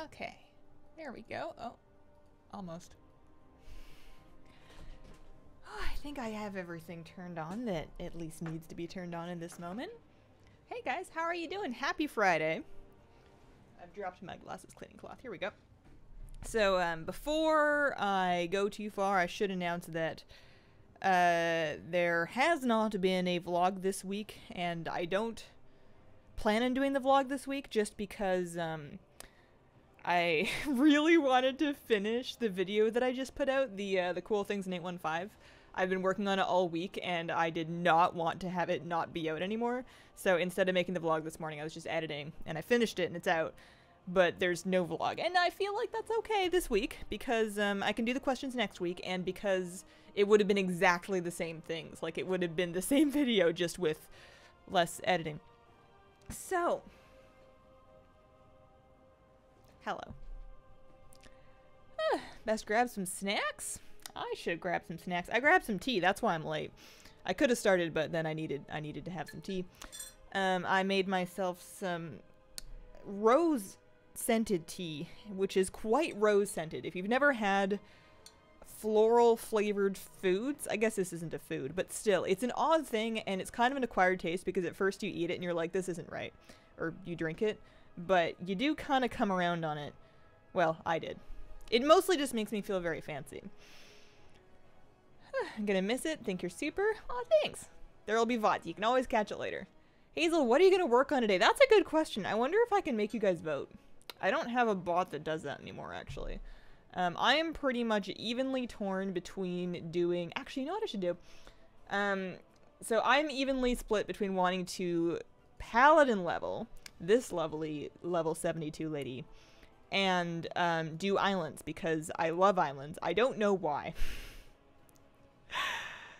Okay, there we go. Oh, almost. Oh, I think I have everything turned on that at least needs to be turned on in this moment. Hey guys, how are you doing? Happy Friday. I've dropped my glasses cleaning cloth. Here we go. So, before I go too far, I should announce that there has not been a vlog this week, and I don't plan on doing the vlog this week just because I really wanted to finish the video that I just put out, the Cool Things in 815. I've been working on it all week, and I did not want to have it not be out anymore. So instead of making the vlog this morning, I was just editing, and I finished it, and it's out. But there's no vlog, and I feel like that's okay this week, because I can do the questions next week, and because it would have been exactly the same things. Like, it would have been the same video, just with less editing. So, hello. Best grab some snacks? I should grab some snacks. I grabbed some tea, that's why I'm late. I could have started, but then I needed to have some tea. I made myself some rose-scented tea, which is quite rose-scented. If you've never had floral-flavored foods, I guess this isn't a food, but still, it's an odd thing, and it's kind of an acquired taste, because at first you eat it and you're like, this isn't right. Or you drink it, but you do kind of come around on it. Well, I did. It mostly just makes me feel very fancy. I'm gonna miss it. Think you're super? Aw, thanks. There'll be VoDs. You can always catch it later. Hazel, what are you gonna work on today? That's a good question. I wonder if I can make you guys vote. I don't have a bot that does that anymore, actually. I am pretty much evenly torn between doing... Actually, you know what I should do? So I'm evenly split between wanting to paladin level this lovely level 72 lady and do islands, because I love islands. I don't know why.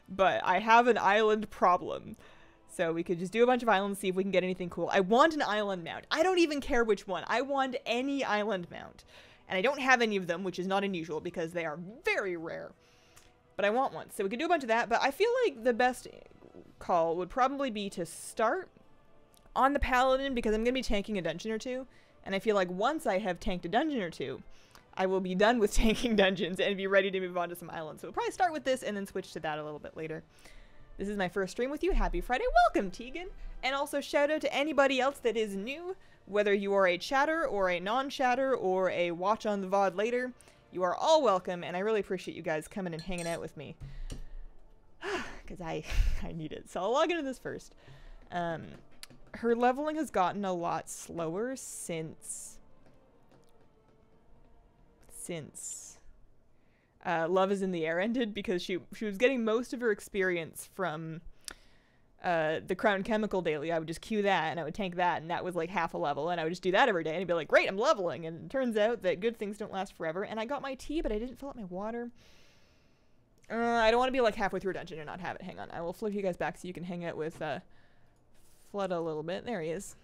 But I have an island problem. So we could just do a bunch of islands, see if we can get anything cool. I want an island mount. I don't even care which one. I want any island mount. And I don't have any of them, which is not unusual because they are very rare. But I want one. So we could do a bunch of that. But I feel like the best call would probably be to start on the paladin, because I'm going to be tanking a dungeon or two. And I feel like once I have tanked a dungeon or two, I will be done with tanking dungeons and be ready to move on to some islands. So we'll probably start with this and then switch to that a little bit later. This is my first stream with you. Happy Friday. Welcome, Tegan. And also shout out to anybody else that is new, whether you are a chatter or a non-chatter or a watch on the VoD later. You are all welcome, and I really appreciate you guys coming and hanging out with me. Because I need it. So I'll log into this first. Her leveling has gotten a lot slower since Love is in the Air ended, because she was getting most of her experience from the Crown Chemical daily. I would just queue that, and I would tank that, and that was like half a level, and I would just do that every day, and I'd be like, great, I'm leveling, and it turns out that good things don't last forever, and I got my tea, but I didn't fill up my water. I don't want to be like halfway through a dungeon and not have it. Hang on, I will flip you guys back so you can hang out with Flood a little bit. There he is.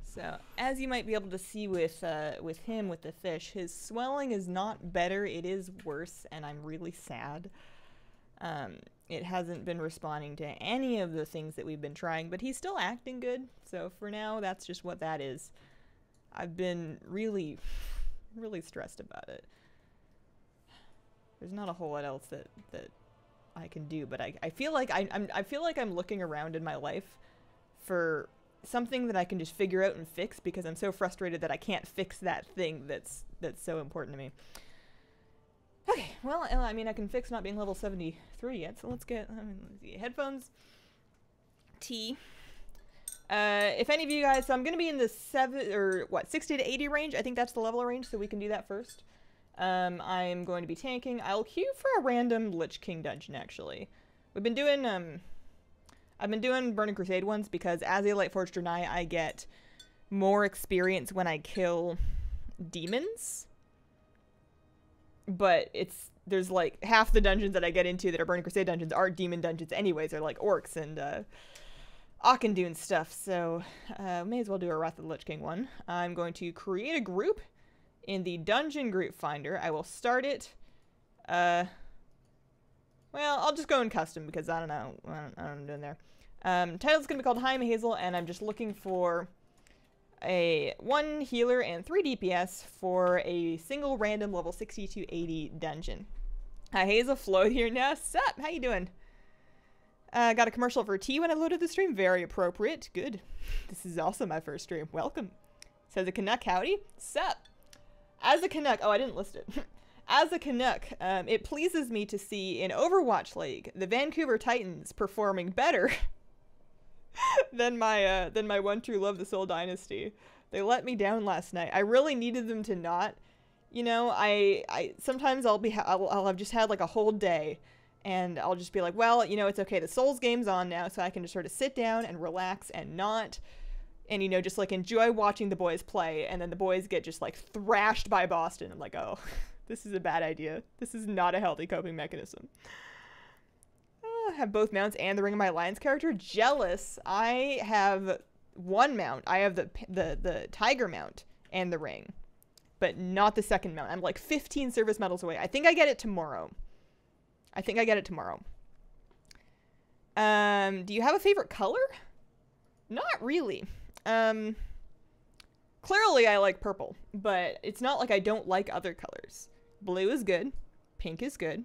So, as you might be able to see with him, with the fish, his swelling is not better, it is worse, and I'm really sad. It hasn't been responding to any of the things that we've been trying, but he's still acting good, so for now, that's just what that is. I've been really, really stressed about it. There's not a whole lot else that I can do, but I feel like I feel like I'm looking around in my life for something that I can just figure out and fix, because I'm so frustrated that I can't fix that thing that's so important to me. Okay, well, I mean, I can fix not being level 73 yet, so let's get let's see, headphones, tea. If any of you guys, so I'm gonna be in the 60 to 80 range. I think that's the level range, so we can do that first. I'm going to be tanking. I'll queue for a random Lich King dungeon, actually. We've been doing I've been doing Burning Crusade ones because as a Lightforged Knight, I get more experience when I kill demons. But there's like half the dungeons that I get into that are Burning Crusade dungeons are demon dungeons anyways. They're like orcs and Auchendoon stuff. So may as well do a Wrath of the Lich King one. I'm going to create a group in the dungeon group finder. I will start it. Well, I'll just go in custom because I don't know what I'm doing there. Title's going to be called Hi, I'm Hazel, and I'm just looking for a 1 healer and 3 DPS for a single random level 60 to 80 dungeon. Hi, Hazel, Floyd here now. Sup? How you doing? Got a commercial for tea when I loaded the stream. Very appropriate. Good. This is also my first stream. Welcome. Says a Canuck, howdy. Sup? As a Canuck, oh, I didn't list it. As a Canuck, it pleases me to see in Overwatch League the Vancouver Titans performing better than my one true love, the Soul Dynasty. They let me down last night. I really needed them to not. You know, I sometimes I'll have just had like a whole day, and I'll just be like, well, you know, it's okay. The Souls game's on now, so I can just sort of sit down and relax and not, and you know, just like enjoy watching the boys play. And then the boys get just like thrashed by Boston. I'm like, oh, this is a bad idea. This is not a healthy coping mechanism. I have both mounts and the Ring of My Alliance character. Jealous. I have one mount. I have the Tiger mount and the ring, but not the second mount. I'm like 15 service medals away. I think I get it tomorrow. Do you have a favorite color? Not really. Clearly I like purple, but it's not like I don't like other colors. Blue is good. Pink is good.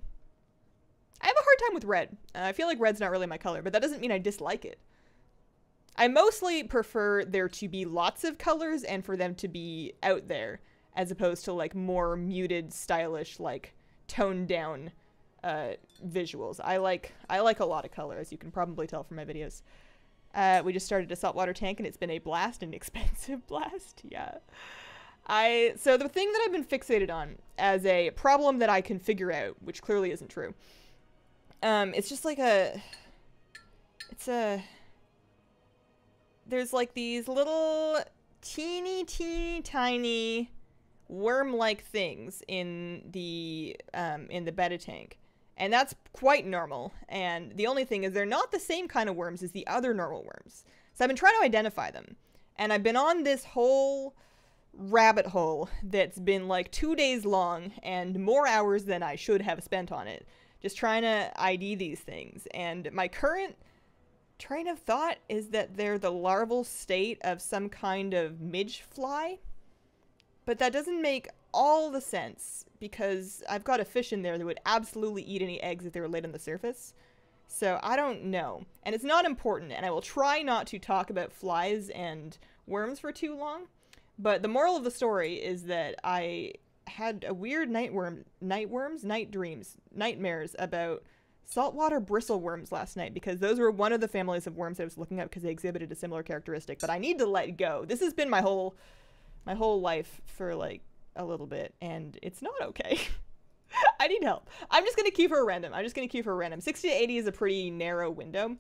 I have a hard time with red. I feel like red's not really my color, but that doesn't mean I dislike it. I mostly prefer there to be lots of colors and for them to be out there, as opposed to like more muted, stylish, like toned down visuals. I like a lot of color, as you can probably tell from my videos. We just started a saltwater tank and it's been a blast, an expensive blast. Yeah. So the thing that I've been fixated on as a problem that I can figure out, which clearly isn't true, it's just like there's like these little teeny tiny worm-like things in the betta tank. And that's quite normal. And the only thing is they're not the same kind of worms as the other normal worms. So I've been trying to identify them. And I've been on this whole rabbit hole that's been like 2 days long and more hours than I should have spent on it. Just trying to ID these things. And my current train of thought is that they're the larval state of some kind of midge fly. But that doesn't make all the sense, because I've got a fish in there that would absolutely eat any eggs if they were laid on the surface. So I don't know. And it's not important, and I will try not to talk about flies and worms for too long. But the moral of the story is that I had a weird nightmares about saltwater bristleworms last night, because those were one of the families of worms I was looking at because they exhibited a similar characteristic. But I need to let go. This has been my whole life for like a little bit, and it's not okay. I need help. I'm just gonna keep her random. 60 to 80 is a pretty narrow window.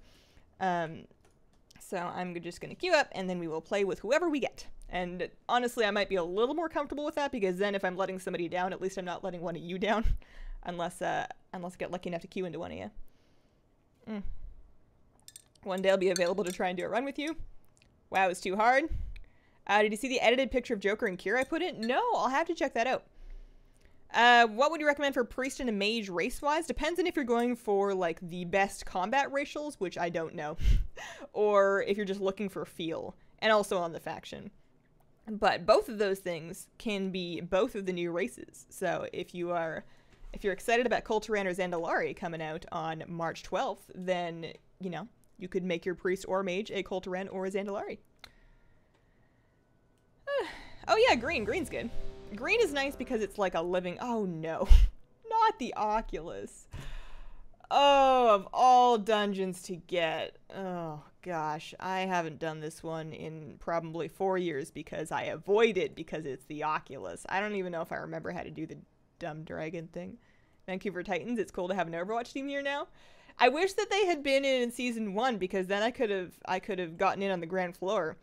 So I'm just gonna queue up, and then we will play with whoever we get. And honestly, I might be a little more comfortable with that, because then if I'm letting somebody down, at least I'm not letting one of you down. Unless I get lucky enough to queue into one of you. One day I'll be available to try and do a run with you. Wow, it's too hard. Did you see the edited picture of Joker and Kira I put in? No, I'll have to check that out. What would you recommend for Priest and a Mage race-wise? Depends on if you're going for, like, the best combat racials, which I don't know. Or if you're just looking for feel. And also on the faction. But both of those things can be both of the new races. So if you're excited about Kulturan or Zandalari coming out on March 12th, then, you know, you could make your Priest or Mage a Kulturan or a Zandalari. Oh yeah, green. Green's good. Green is nice because it's like a living... Oh no. Not the Oculus. Oh, of all dungeons to get. Oh gosh. I haven't done this one in probably 4 years because I avoid it because it's the Oculus. I don't even know if I remember how to do the dumb dragon thing. Vancouver Titans, it's cool to have an Overwatch team here now. I wish that they had been in season 1, because then I could have gotten in on the ground floor.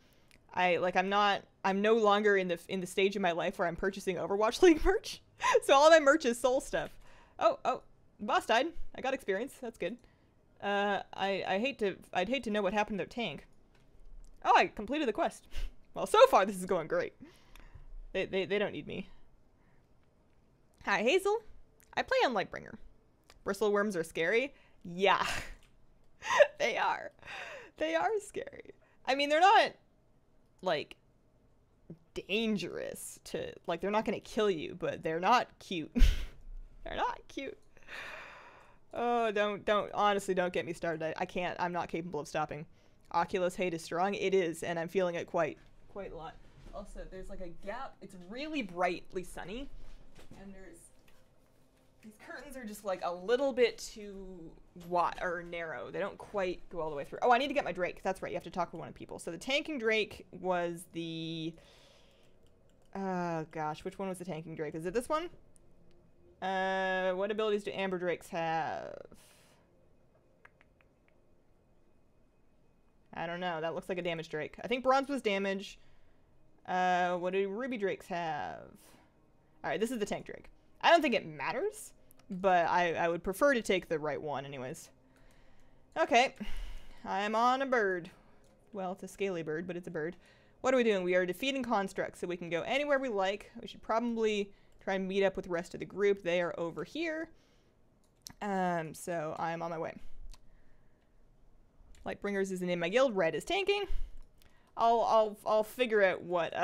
I'm no longer in the stage of my life where I'm purchasing Overwatch League merch. So all of my merch is soul stuff. Oh, boss died. I got experience. That's good. I'd hate to know what happened to their tank. Oh, I completed the quest. Well, so far this is going great. They don't need me. Hi, Hazel. I play on Lightbringer. Bristleworms are scary. Yeah, they are. They are scary. I mean, they're not like dangerous to, like, they're not going to kill you, but they're not cute. They're not cute. Oh, honestly, don't get me started. I can't. I'm not capable of stopping. Oculus hate is strong. It is, and I'm feeling it quite a lot. Also, there's like a gap. It's really brightly sunny, and these curtains are just like a little bit too wide or narrow. They don't quite go all the way through. Oh, I need to get my Drake. That's right. You have to talk with one of the people. So the tanking Drake was the... gosh, which one was the tanking Drake? Is it this one? What abilities do Amber Drakes have? I don't know. That looks like a damage Drake. I think Bronze was damage. What do Ruby Drakes have? Alright, this is the tank Drake. I don't think it matters, but I would prefer to take the right one anyways. Okay. I'm on a bird. Well, it's a scaly bird, but it's a bird. What are we doing? We are defeating constructs, so we can go anywhere we like. We should probably try and meet up with the rest of the group. They are over here. So I'm on my way. Lightbringers isn't in my guild. Red is tanking. I'll figure out what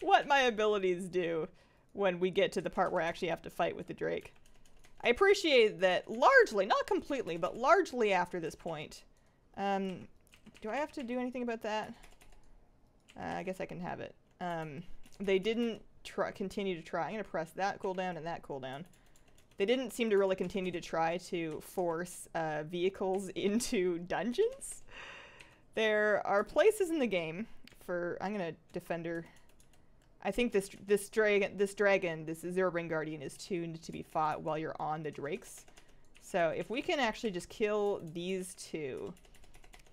what my abilities do when we get to the part where I actually have to fight with the Drake. I appreciate that largely, not completely, but largely after this point. Do I have to do anything about that? I guess I can have it. They didn't continue to try. I'm going to press that cooldown and that cooldown. They didn't seem to really continue to try to force vehicles into dungeons. There are places in the game for... I'm going to Defender... I think this dragon, this Zero Ring Guardian, is tuned to be fought while you're on the Drakes. So if we can actually just kill these two,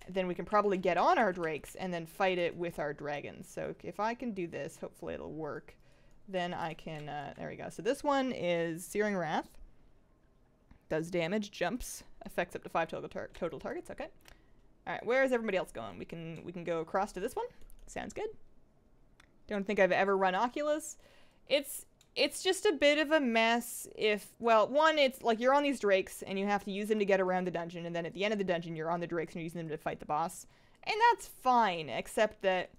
then we can probably get on our Drakes and then fight it with our dragons. So if I can do this, hopefully it'll work. Then I can, there we go. So this one is Searing Wrath. Does damage, jumps, affects up to 5 total targets, okay. Alright, where is everybody else going? We can go across to this one. Sounds good. Don't think I've ever run Oculus. It's just a bit of a mess if, well, one, it's like you're on these Drakes and you have to use them to get around the dungeon, and then at the end of the dungeon you're on the Drakes and you're using them to fight the boss. And that's fine, except that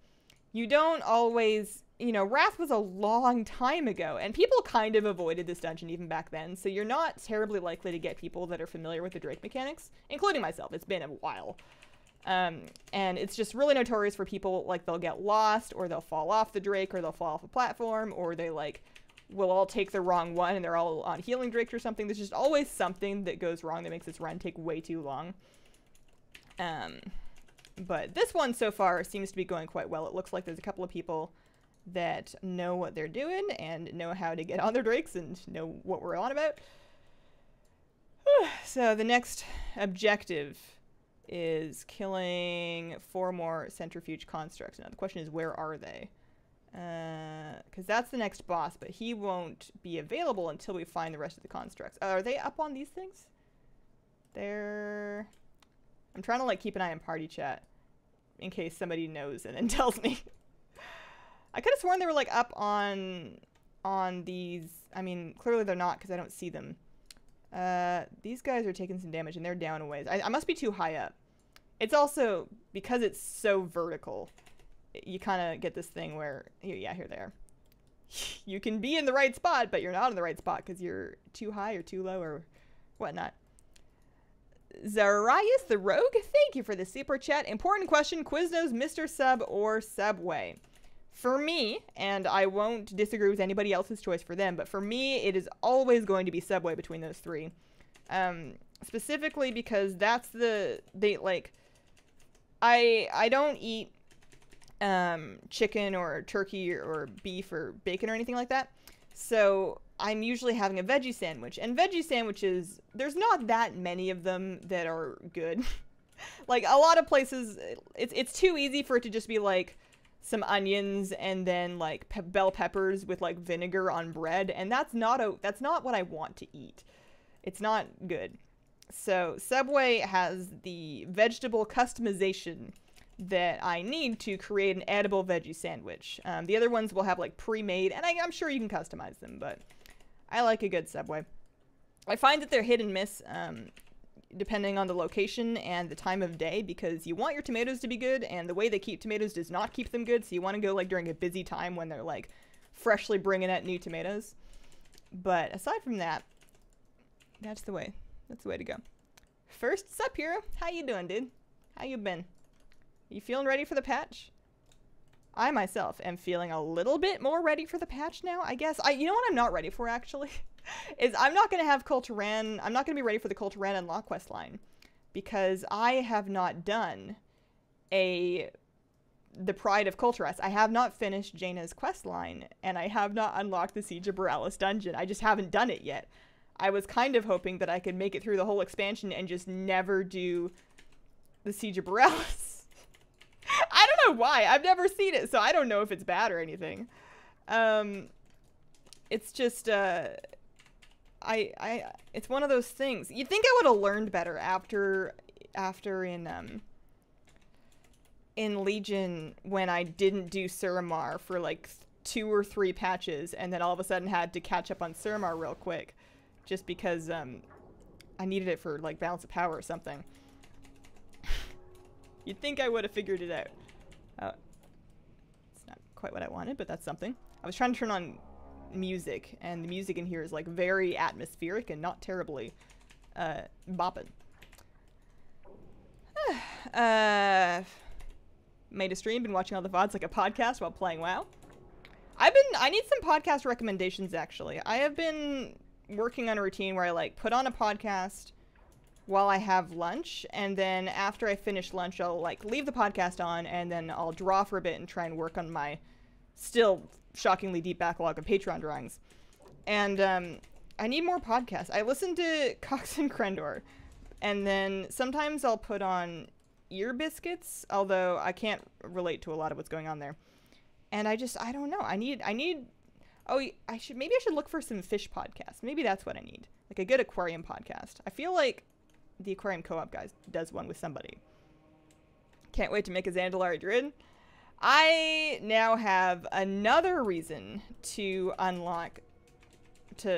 you don't always, you know, Wrath was a long time ago, and people kind of avoided this dungeon even back then, so you're not terribly likely to get people that are familiar with the Drake mechanics, including myself. It's been a while. And it's just really notorious for people, like, they'll get lost, or they'll fall off the Drake, or they'll fall off a platform, or they, like, will all take the wrong one, and they're all on healing Drakes or something. There's just always something that goes wrong that makes this run take way too long. But this one so far seems to be going quite well. It looks like there's a couple of people that know what they're doing, and know how to get on their Drakes, and know what we're on about. So the next objective is killing 4 more centrifuge constructs. Now the question is, where are they? Because that's the next boss, but he won't be available until we find the rest of the constructs. Are they up on these things? I'm trying to, like, keep an eye on party chat in case somebody knows and then tells me. I could have sworn they were, like, up on these. I mean, clearly they're not because I don't see them. These guys are taking some damage, and they're down a ways. I must be too high up. It's also, because it's so vertical, you kind of get this thing where, here they are. You can be in the right spot, but you're not in the right spot because you're too high or too low or whatnot. Zarias the Rogue, thank you for the super chat. Important question, Quiznos, Mr. Sub, or Subway? For me, and I won't disagree with anybody else's choice for them, but for me, it is always going to be Subway between those three. Specifically because that's I don't eat chicken or turkey or beef or bacon or anything like that. So I'm usually having a veggie sandwich. And veggie sandwiches, there's not that many of them that are good. Like, a lot of places, it's too easy for it to just be, like, some onions and then, like, bell peppers with, like, vinegar on bread. And that's not what I want to eat. It's not good. So Subway has the vegetable customization that I need to create an edible veggie sandwich. The other ones will have, like, pre-made, and I'm sure you can customize them, but I like a good Subway. I find that they're hit and miss, depending on the location and the time of day, because you want your tomatoes to be good, and the way they keep tomatoes does not keep them good, so you want to go, like, during a busy time when they're, like, freshly bringing out new tomatoes. But aside from that, that's the way to go. First, sup, Hero? How you doing, dude? How you been? You feeling ready for the patch? I myself am feeling a little bit more ready for the patch now, I guess. You know what I'm not ready for, actually? Is I'm not going to have Kul'Tiran. I'm not going to be ready for the Kul'Tiran unlock quest line, because I have not done the Pride of Kul'Tiras. I have not finished Jaina's quest line, and I have not unlocked the Siege of Borealis dungeon. I just haven't done it yet. I was kind of hoping that I could make it through the whole expansion and just never do the Siege of Borealis. I don't know why. I've never seen it, so I don't know if it's bad or anything. It's just, it's one of those things. You'd think I would have learned better after in Legion, when I didn't do Suramar for like 2 or 3 patches, and then all of a sudden had to catch up on Suramar real quick, just because I needed it for like balance of power or something. You'd think I would have figured it out. It's not quite what I wanted, but that's something. I was trying to turn on music, and the music in here is like very atmospheric and not terribly bopping. Made a stream, been watching all the VoDs like a podcast while playing WoW. I need some podcast recommendations, actually. I have been working on a routine where I like put on a podcast while I have lunch, and then after I finish lunch, I'll like leave the podcast on, and then I'll draw for a bit and try and work on my still shockingly deep backlog of Patreon drawings. And I need more podcasts. I listen to Cox and Krendor, and then sometimes I'll put on Ear Biscuits, although I can't relate to a lot of what's going on there. And I don't know. Maybe I should look for some fish podcasts. Maybe that's what I need. Like a good aquarium podcast. I feel like the Aquarium Co-op guys does one with somebody. Can't wait to make a Zandalari Druid. I now have another reason to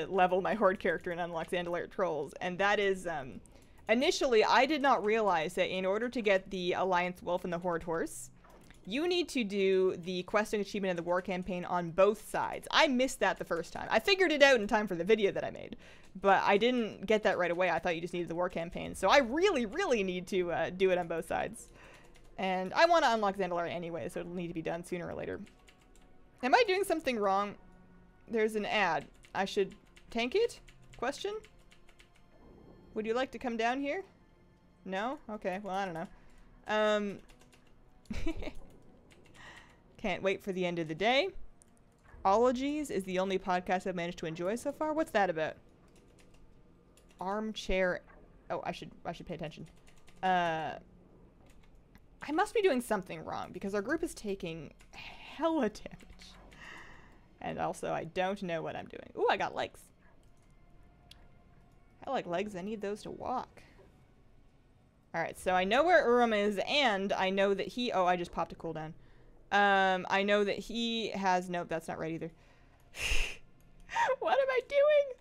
level my Horde character and unlock Zandalari Trolls, and that is, initially I did not realize that in order to get the Alliance Wolf and the Horde Horse, you need to do the questing achievement and the war campaign on both sides. I missed that the first time. I figured it out in time for the video that I made, but I didn't get that right away. I thought you just needed the war campaign. So I really, really need to do it on both sides. And I want to unlock Zandalari anyway, so it'll need to be done sooner or later. Am I doing something wrong? There's an ad. I should tank it? Question? Would you like to come down here? No? Okay, well, I don't know. Can't wait for the end of the day. Ologies is the only podcast I've managed to enjoy so far. What's that about? Armchair. Oh, I should pay attention. I must be doing something wrong because our group is taking hella damage. And also, I don't know what I'm doing. Ooh, I got legs. I like legs. I need those to walk. Alright, so I know where Urim is, and I know that he... Oh, I just popped a cooldown. I know that he has... Nope, that's not right either. What am I doing?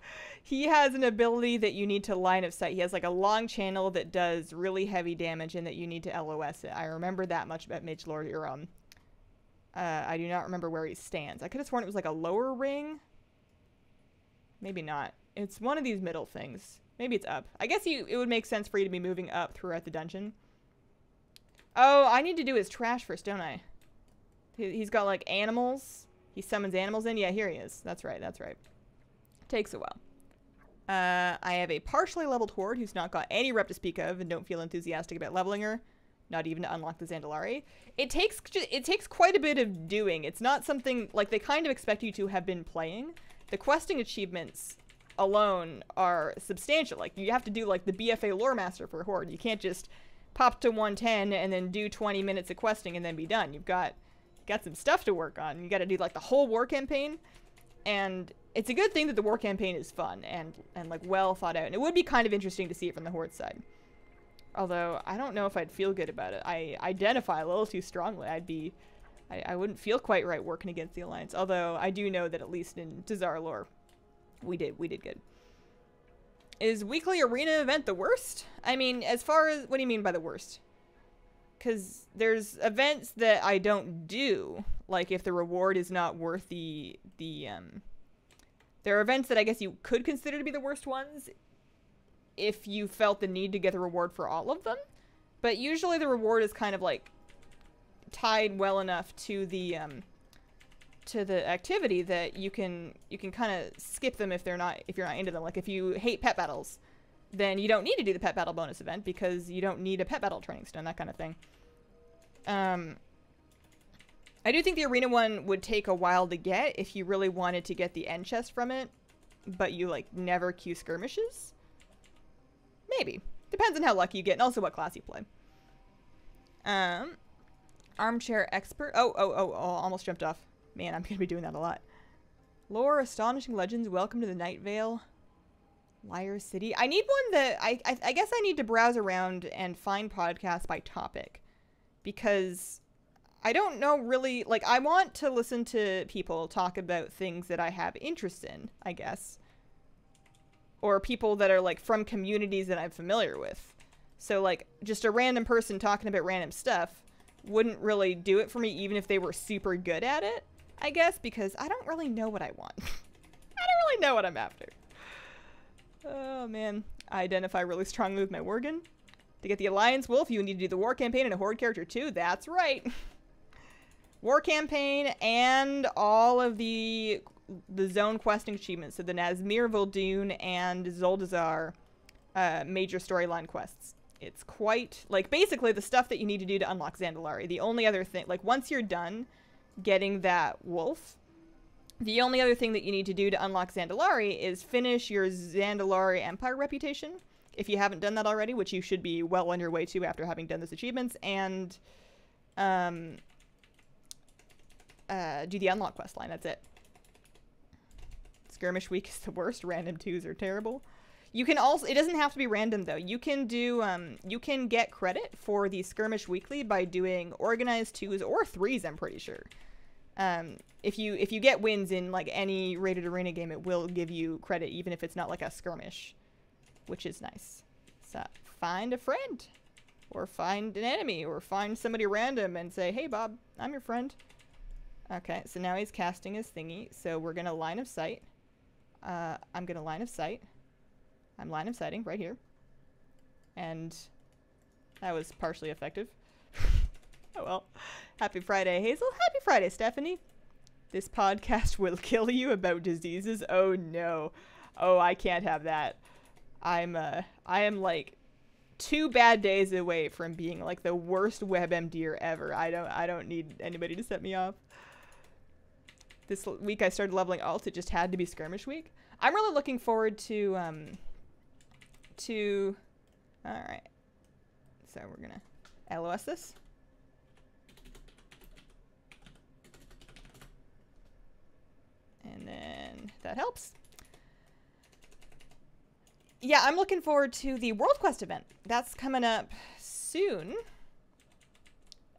He has an ability that you need to line of sight. He has like a long channel that does really heavy damage and that you need to LOS it. I remember that much about Mage Lord Urim. I do not remember where he stands. I could have sworn it was like a lower ring. Maybe not. It's one of these middle things. Maybe it's up. I guess it would make sense for you to be moving up throughout the dungeon. Oh, I need to do his trash first, don't I? He's got like animals. He summons animals in. Yeah, here he is. That's right. That's right. Takes a while. I have a partially leveled Horde who's not got any rep to speak of and don't feel enthusiastic about leveling her. Not even to unlock the Zandalari. It takes quite a bit of doing. It's not something like they kind of expect you to have been playing. the questing achievements alone are substantial. Like, you have to do, like, the BFA Lore Master for Horde. You can't just pop to 110 and then do 20 minutes of questing and then be done. You've got some stuff to work on. You got to do, like, the whole war campaign. And it's a good thing that the war campaign is fun and like, well thought out. And it would be kind of interesting to see it from the Horde side. Although, I don't know if I'd feel good about it. I identify a little too strongly. I wouldn't feel quite right working against the Alliance. Although, I do know that at least in Tazar lore, we did good. Is weekly arena event the worst? I mean, as far as, what do you mean by the worst? Because there's events that I don't do, like if the reward is not worth there are events that I guess you could consider to be the worst ones if you felt the need to get the reward for all of them. But usually the reward is kind of like tied well enough to the activity that you can kind of skip them if you're not into them. Like if you hate pet battles, then you don't need to do the pet battle bonus event because you don't need a pet battle training stone, that kind of thing. I do think the arena one would take a while to get if you really wanted to get the end chest from it, but you like never queue skirmishes. Maybe. Depends on how lucky you get and also what class you play. Armchair expert. Oh, almost jumped off. Man, I'm gonna be doing that a lot. Lore, Astonishing Legends, Welcome to the Night Vale. Liar City. I need one that, I guess I need to browse around and find podcasts by topic. Because I don't know really, like, I want to listen to people talk about things that I have interest in, I guess. Or people that are, like, from communities that I'm familiar with. So, like, just a random person talking about random stuff wouldn't really do it for me, even if they were super good at it, I guess, because I don't really know what I want. I don't really know what I'm after. Oh, man. I identify really strongly with my Worgen. To get the Alliance Wolf, you need to do the war campaign and a Horde character too. That's right. War campaign and all of the zone questing achievements. So the Nazmir, Vol'dun, and Zuldazar major storyline quests. It's quite, like, basically the stuff that you need to do to unlock Zandalari. The only other thing, like, once you're done getting that wolf, the only other thing that you need to do to unlock Zandalari is finish your Zandalari Empire reputation, if you haven't done that already, which you should be well on your way to after having done those achievements, and do the unlock quest line. That's it. Skirmish week is the worst. Random 2s are terrible. You can also, it doesn't have to be random though. You can do, you can get credit for the skirmish weekly by doing organized 2s or 3s, I'm pretty sure. If you get wins in like any rated arena game, it will give you credit even if it's not like a skirmish, which is nice. So find a friend, or find an enemy, or find somebody random and say, hey Bob, I'm your friend. Okay, so now he's casting his thingy, so we're gonna line of sight. I'm gonna line of sight. I'm line of sighting right here. And that was partially effective. Oh well. Happy Friday, Hazel. Happy Friday, Stephanie. This podcast will kill you about diseases. Oh no. Oh, I can't have that. I am like 2 bad days away from being like the worst WebMDer ever. I don't need anybody to set me off. This week I started leveling alt. It just had to be skirmish week. I'm really looking forward to alright. So we're gonna LOS this. And then that helps. Yeah, I'm looking forward to the World Quest event. That's coming up soon.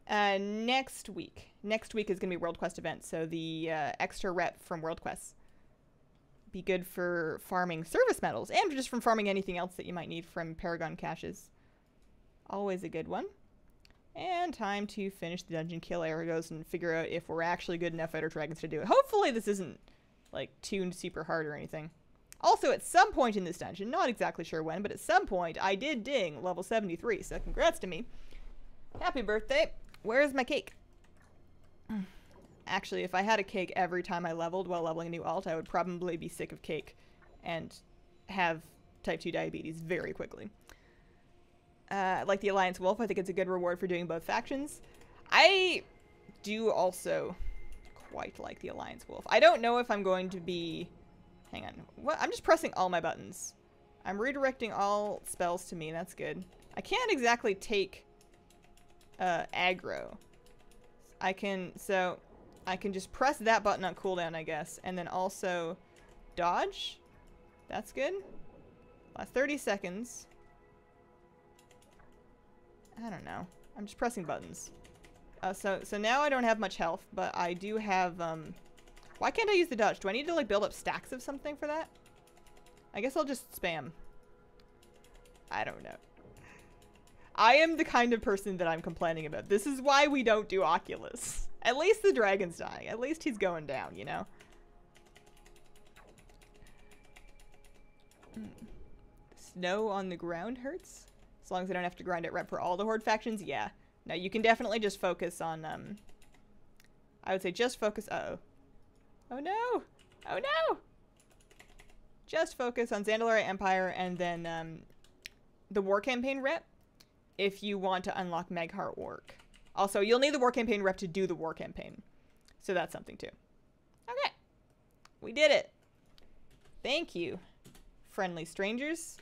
Next week. Next week is going to be World Quest event, so the extra rep from World Quest. Be good for farming service medals, and just from farming anything else that you might need from Paragon caches. Always a good one. And time to finish the dungeon, kill Aragos, and figure out if we're actually good enough fighter dragons to do it. Hopefully this isn't, like, tuned super hard or anything. Also, at some point in this dungeon, not exactly sure when, but at some point, I did ding level 73, so congrats to me. Happy birthday. Where's my cake? Actually, if I had a cake every time I leveled while leveling a new alt, I would probably be sick of cake and have type 2 diabetes very quickly. Like the Alliance Wolf, I think it's a good reward for doing both factions. I do also quite like the Alliance Wolf. I don't know if I'm going to be Hang on. What? I'm just pressing all my buttons. I'm redirecting all spells to me. That's good. I can't exactly take aggro. I can just press that button on cooldown, I guess, and then also dodge. That's good. Last 30 seconds. I don't know. I'm just pressing buttons. So now I don't have much health, but I do have, why can't I use the dodge? Do I need to, like, build up stacks of something for that? I guess I'll just spam. I don't know. I am the kind of person that I'm complaining about. This is why we don't do Oculus. At least the dragon's dying. At least he's going down, you know? Snow on the ground hurts? As long as I don't have to grind it rep for all the Horde factions? Yeah. No, you can definitely just focus on, I would say just focus, uh-oh. Oh no! Oh no! Just focus on Zandalari Empire and then, the War Campaign rep if you want to unlock Magheart Orc. Also, you'll need the War Campaign rep to do the War Campaign. So that's something too. Okay. We did it. Thank you, friendly strangers.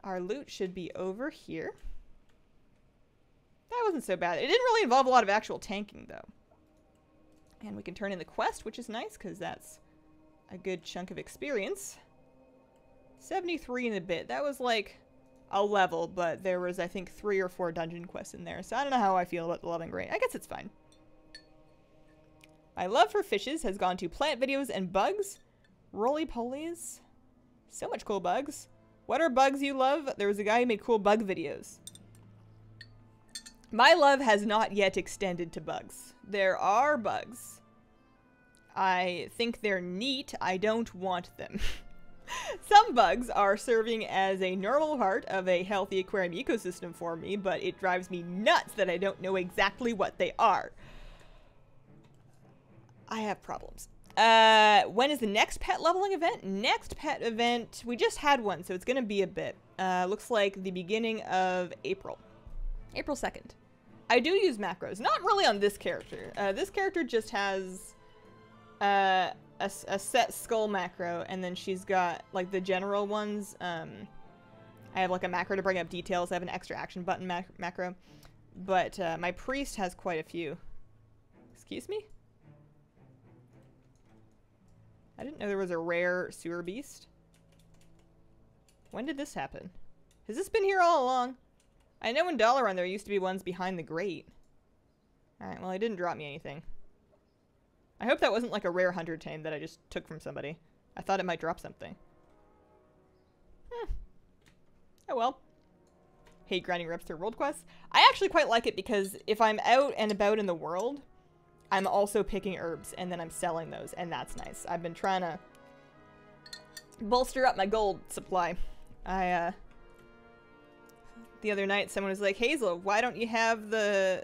Our loot should be over here. That wasn't so bad. It didn't really involve a lot of actual tanking, though. And we can turn in the quest, which is nice, because that's a good chunk of experience. 73 in a bit. That was like a level, but there was, I think, 3 or 4 dungeon quests in there. So I don't know how I feel about the leveling rate. I guess it's fine. My love for fishes has gone to plant videos and bugs. Roly-polies. So much cool bugs. What are bugs you love? There was a guy who made cool bug videos. My love has not yet extended to bugs. There are bugs. I think they're neat. I don't want them. Some bugs are serving as a normal part of a healthy aquarium ecosystem for me, but it drives me nuts that I don't know exactly what they are. I have problems. When is the next pet leveling event? Next pet event, we just had one, so it's going to be a bit. Looks like the beginning of April. April 2nd. I do use macros. Not really on this character. This character just has a set skull macro, and then she's got, like, the general ones. I have, like, a macro to bring up details. I have an extra action button macro. But my priest has quite a few. Excuse me? I didn't know there was a rare sewer beast. When did this happen? Has this been here all along? I know in Dalaran there used to be ones behind the grate. Alright, well, it didn't drop me anything. I hope that wasn't like a rare hunter tame that I just took from somebody. I thought it might drop something. Oh well. Hate grinding reps through world quests. I actually quite like it because if I'm out and about in the world, I'm also picking herbs and then I'm selling those, and that's nice. I've been trying to bolster up my gold supply. The other night someone was like, Hazel, why don't you have the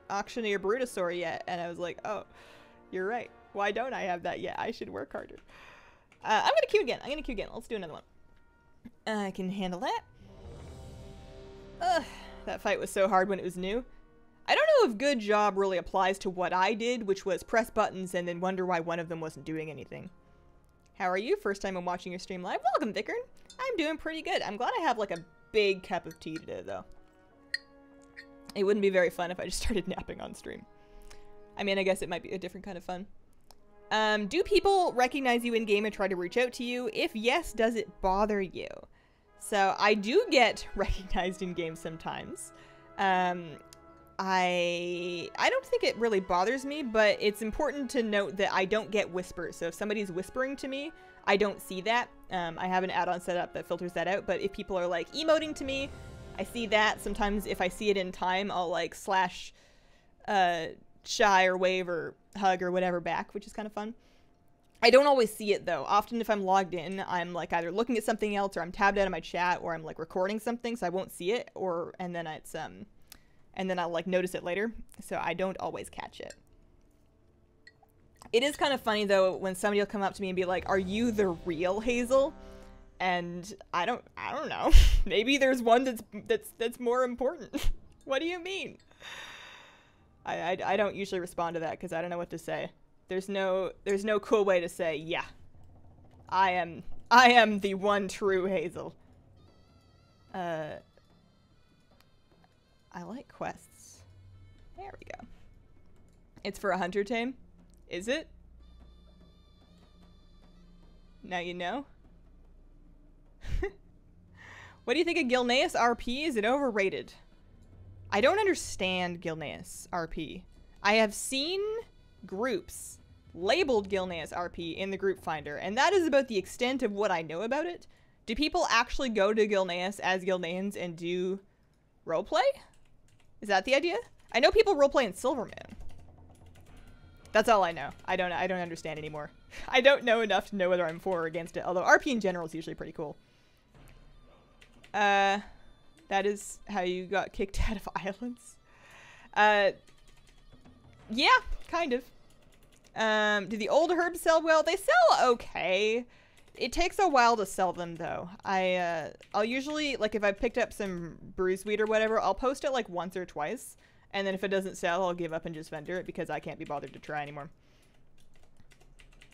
Auctioneer Brutosaur yet? And I was like, oh, you're right. Why don't I have that yet? I should work harder. I'm gonna queue again. Let's do another one. I can handle that. That fight was so hard when it was new. I don't know if good job really applies to what I did, which was press buttons and then wonder why one of them wasn't doing anything. How are you? First time I'm watching your stream live. Welcome, Vickern. I'm doing pretty good. I'm glad I have like a big cup of tea today, though. It wouldn't be very fun if I just started napping on stream. I mean, I guess it might be a different kind of fun. Do people recognize you in game and try to reach out to you? If yes, does it bother you? So I do get recognized in game sometimes. I don't think it really bothers me, but it's important to note that I don't get whispers. So if somebody's whispering to me, I don't see that. I have an add-on set up that filters that out, but if people are like emoting to me, I see that. Sometimes if I see it in time, I'll like slash shy or wave or hug or whatever back, which is kind of fun. I don't always see it though. Often if I'm logged in, I'm like either looking at something else or I'm tabbed out of my chat or I'm like recording something, so I won't see it, and then it's and then I'll like notice it later, so I don't always catch it. It is kind of funny though when somebody will come up to me and be like, "Are you the real Hazel?" And I don't know. Maybe there's one that's more important. What do you mean? I don't usually respond to that because I don't know what to say. There's no cool way to say, yeah, I am the one true Hazel. I like quests. There we go. It's for a hunter tame? Is it? Now you know. What do you think of Gilneas RP? Is it overrated? I don't understand Gilneas RP. I have seen groups labeled Gilneas RP in the group finder, and that is about the extent of what I know about it. Do people actually go to Gilneas as Gilneans and do roleplay? Is that the idea? I know people roleplay in Silvermoon. That's all I know. I don't understand anymore. I don't know enough to know whether I'm for or against it, although RP in general is usually pretty cool. That is how you got kicked out of Islands. Yeah, kind of. Do the old herbs sell well? They sell okay. It takes a while to sell them though. I'll usually, like if I picked up some bruiseweed or whatever, I'll post it like once or twice. And then if it doesn't sell, I'll give up and just vendor it because I can't be bothered to try anymore.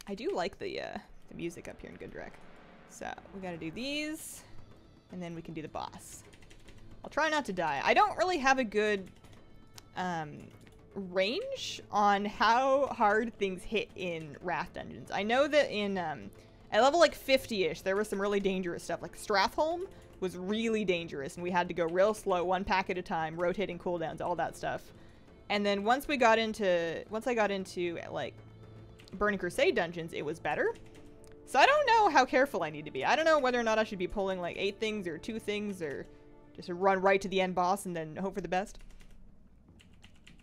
I do like the music up here in Goodrek. So we gotta do these. And then we can do the boss. I'll try not to die. I don't really have a good range on how hard things hit in Wrath dungeons. I know that in at level like 50-ish, there was some really dangerous stuff. Like Strathholm was really dangerous, and we had to go real slow, one pack at a time, rotating cooldowns, all that stuff. And then once I got into like Burning Crusade dungeons, it was better. So I don't know how careful I need to be. I don't know whether or not I should be pulling like 8 things or 2 things or just run right to the end boss and then hope for the best.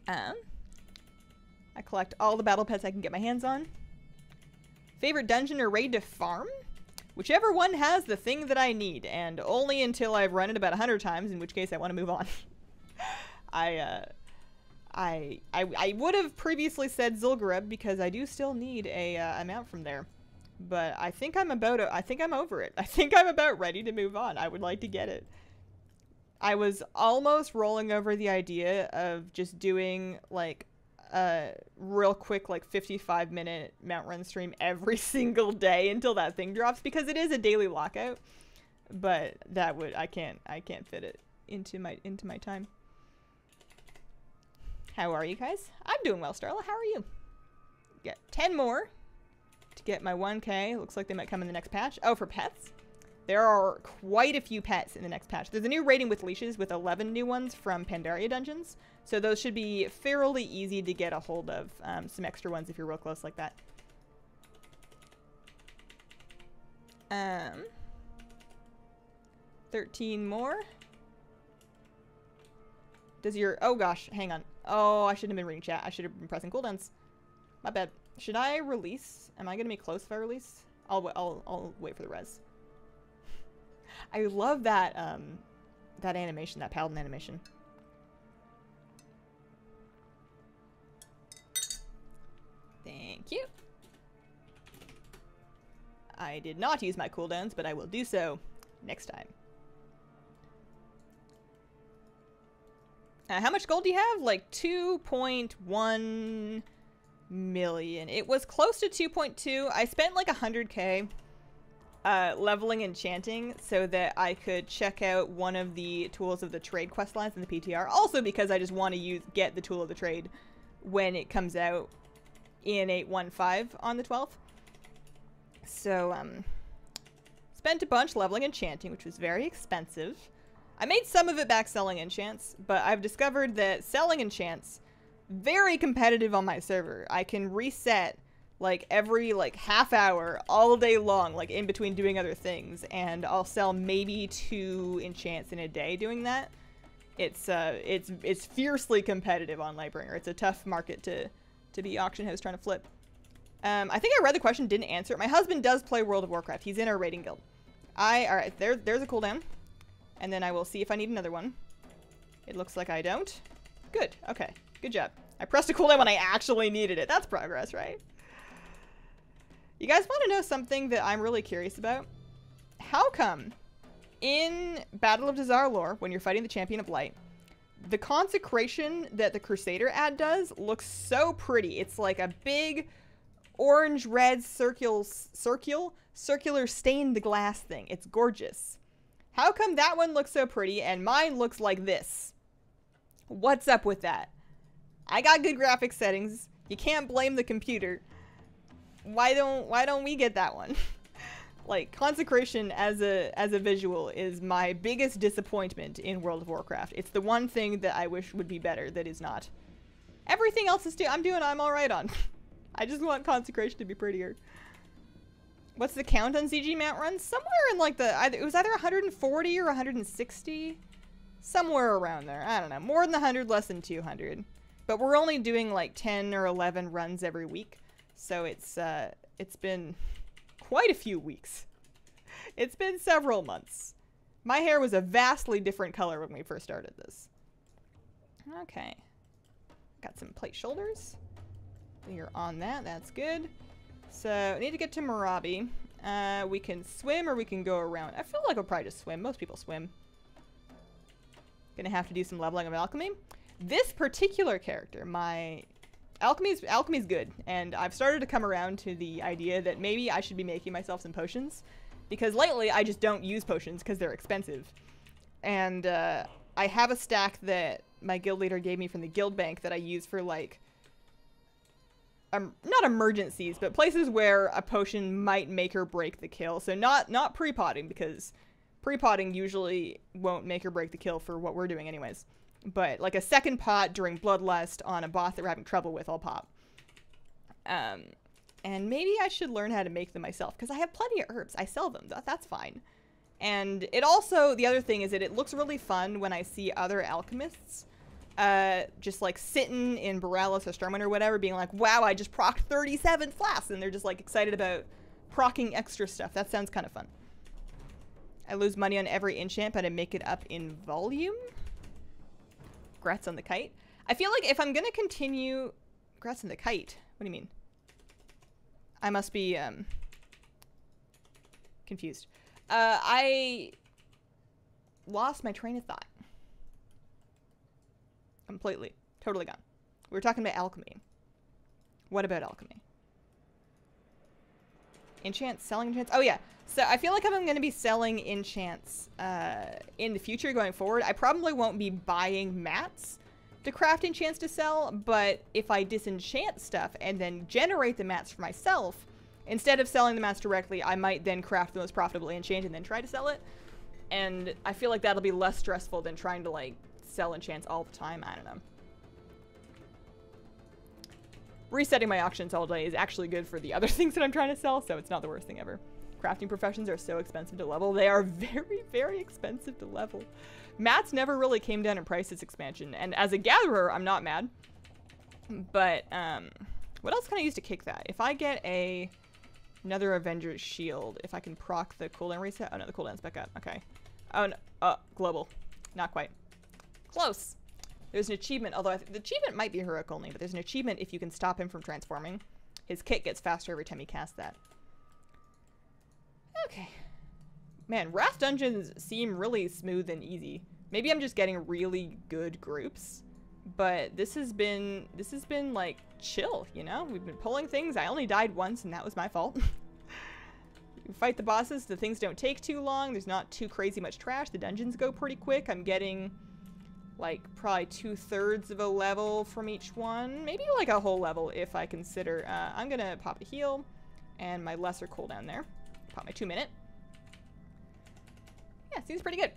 I collect all the battle pets I can get my hands on. Favorite dungeon or raid to farm? Whichever one has the thing that I need, and only until I've run it about 100 times, in which case I want to move on. I would have previously said Zul'Gurub because I do still need a mount from there. But I think I'm over it. I think I'm about ready to move on. I would like to get it. I was almost rolling over the idea of just doing like a real quick like 55-minute mount run stream every single day until that thing drops, because it is a daily lockout. But that would I can't fit it into my time. How are you guys? I'm doing well, Starla. How are you? Get 10 more to get my 1K. Looks like they might come in the next patch. Oh, for pets? There are quite a few pets in the next patch. There's a new rating with leashes with 11 new ones from Pandaria dungeons. So those should be fairly easy to get a hold of. Some extra ones if you're real close like that. 13 more. Does your... Oh gosh, hang on. Oh, I shouldn't have been reading chat. I should have been pressing cooldowns. My bad. Should I release? Am I gonna be close if I release? I'll wait for the res. I love that that animation, that paladin animation. Thank you. I did not use my cooldowns, but I will do so next time. How much gold do you have? Like 2.1 million. It was close to 2.2. I spent like 100k leveling enchanting so that I could check out one of the tools of the trade quest lines in the PTR. Also because I just want to get the tool of the trade when it comes out in 8.15 on the 12th. So spent a bunch leveling enchanting, which was very expensive. I made some of it back selling enchants, but I've discovered that selling enchants, very competitive on my server. I can reset like every like half hour all day long, like in between doing other things, and I'll sell maybe 2 enchants in a day doing that. It's fiercely competitive on Lightbringer. It's a tough market to be auction house trying to flip. I think I read the question, didn't answer it. My husband does play World of Warcraft. He's in our raiding guild. Alright, there's a cooldown. And then I will see if I need another one. It looks like I don't. Good. Okay. Good job. I pressed a cooldown when I actually needed it. That's progress, right? You guys want to know something that I'm really curious about? How come in Battle of Dazar lore, when you're fighting the Champion of Light, the consecration that the Crusader ad does looks so pretty. It's like a big orange, red, circular stained glass thing. It's gorgeous. How come that one looks so pretty and mine looks like this? What's up with that? I got good graphics settings. You can't blame the computer. Why don't we get that one? Like, Consecration as a visual is my biggest disappointment in World of Warcraft. It's the one thing that I wish would be better that is not. Everything else is I'm alright on. I just want Consecration to be prettier. What's the count on ZG mount runs? Somewhere in like it was either 140 or 160. Somewhere around there. I don't know. More than 100, less than 200. But we're only doing like 10 or 11 runs every week. So it's been quite a few weeks. It's been several months. My hair was a vastly different color when we first started this. Okay. Got some plate shoulders. You're on that. That's good. So, I need to get to Marabi. We can swim or we can go around. I feel like we'll probably just swim. Most people swim. Gonna have to do some leveling of Alchemy. This particular character, my... Alchemy's good. And I've started to come around to the idea that maybe I should be making myself some potions. Because lately, I just don't use potions because they're expensive. And I have a stack that my guild leader gave me from the guild bank that I use for, like... not emergencies, but places where a potion might make or break the kill. So not pre-potting, because pre-potting usually won't make or break the kill for what we're doing anyways. But like a second pot during Bloodlust on a boss that we're having trouble with, I'll pop. And maybe I should learn how to make them myself, because I have plenty of herbs. I sell them. That's fine. And it also, the other thing is that it looks really fun when I see other alchemists just like sitting in Borealis or Stormwind or whatever being like, wow, I just procced 37 flasks, and they're just like excited about proccing extra stuff. That sounds kind of fun. I lose money on every enchant, but I make it up in volume. Grats on the kite. I feel like if I'm gonna continue... Grats on the kite? What do you mean? I must be confused. I lost my train of thought. Completely. Totally gone. We were talking about alchemy. What about alchemy? Enchants? Selling enchants? Oh, yeah. So I feel like if I'm going to be selling enchants in the future going forward, I probably won't be buying mats to craft enchants to sell, but if I disenchant stuff and then generate the mats for myself, instead of selling the mats directly, I might then craft the most profitable enchant and then try to sell it. And I feel like that'll be less stressful than trying to, like, sell enchants all the time. I don't know. Resetting my auctions all day is actually good for the other things that I'm trying to sell, so it's not the worst thing ever. Crafting professions are so expensive to level. They are very, very expensive to level. Mats never really came down in price this expansion, and as a gatherer, I'm not mad. But, what else can I use to kick that? If I get another Avenger's Shield, if I can proc the cooldown reset. Oh no, the cooldown's back up. Okay. Oh no, global. Not quite. Close. There's an achievement, although the achievement might be heroic only, but there's an achievement if you can stop him from transforming. His kit gets faster every time he casts that. Okay. Man, Wrath dungeons seem really smooth and easy. Maybe I'm just getting really good groups, but this has been like chill, you know? We've been pulling things. I only died once and that was my fault. You fight the bosses, the things don't take too long. There's not too crazy much trash. The dungeons go pretty quick. I'm getting like probably 2/3 of a level from each one. Maybe like a whole level if I consider. I'm gonna pop a heal and my lesser cooldown there. Pop my 2-minute. Yeah, seems pretty good.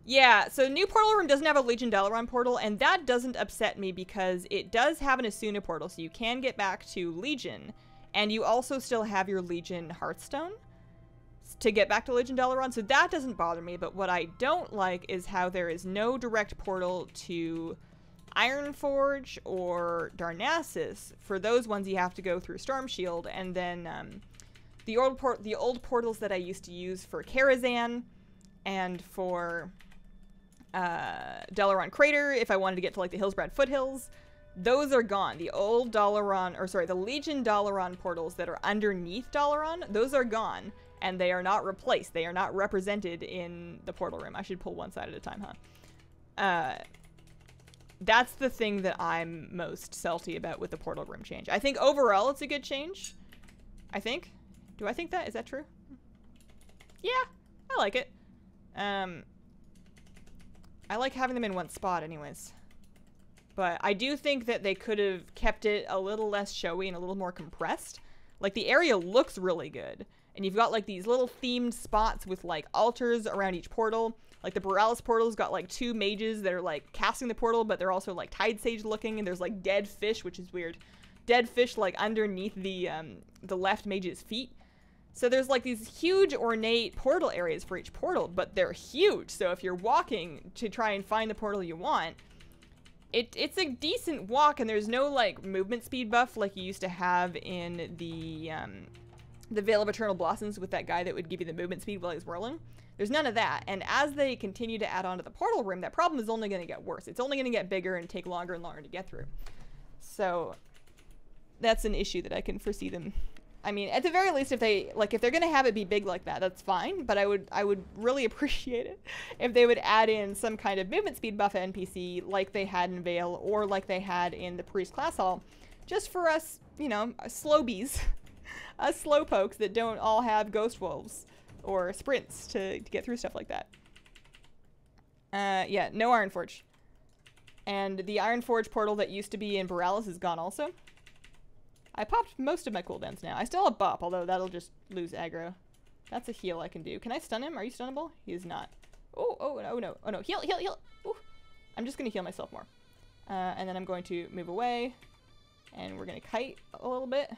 Yeah, so new portal room doesn't have a Legion Dalaran portal, and that doesn't upset me because it does have an Asuna portal, so you can get back to Legion, and you also still have your Legion Hearthstone to get back to Legion Dalaran, so that doesn't bother me. But what I don't like is how there is no direct portal to Ironforge or Darnassus. For those ones, you have to go through Storm Shield, and then the old portals that I used to use for Karazhan and for Dalaran Crater, if I wanted to get to like the Hillsbrad Foothills, those are gone. The old Dalaran, or sorry, the Legion Dalaran portals that are underneath Dalaran, those are gone, and they are not replaced. They are not represented in the portal room. I should pull one side at a time, huh? That's the thing that I'm most salty about with the portal room change. I think overall it's a good change. I think. Do I think that? Is that true? Yeah, I like it. I like having them in one spot anyways. But I do think that they could have kept it a little less showy and a little more compressed. Like, the area looks really good. And you've got, like, these little themed spots with, like, altars around each portal. Like, the Borealis portal's got, like, 2 mages that are, like, casting the portal, but they're also, like, tide sage looking. And there's, like, dead fish, which is weird. Dead fish, like, underneath the left mage's feet. So there's, like, these huge ornate portal areas for each portal, but they're huge. So if you're walking to try and find the portal you want, it's a decent walk, and there's no, like, movement speed buff like you used to have in the Veil of Eternal Blossoms with that guy that would give you the movement speed while he's whirling. There's none of that, and as they continue to add on to the portal room, that problem is only going to get worse. It's only going to get bigger and take longer and longer to get through. So that's an issue that I can foresee them. I mean, at the very least, if they're going to have it be big like that, that's fine, but I would really appreciate it if they would add in some kind of movement speed buff NPC like they had in Veil or like they had in the Priest Class Hall, just for us, you know, slowbies, us slowpokes that don't all have ghost wolves or sprints to get through stuff like that. Yeah, no Ironforge. And the Ironforge portal that used to be in Borealis is gone also. I popped most of my cooldowns now. I still have Bop, although that'll just lose aggro. That's a heal I can do. Can I stun him? Are you stunnable? He is not. Oh, no. Heal. Ooh. I'm just going to heal myself more. And then I'm going to move away. And we're going to kite a little bit.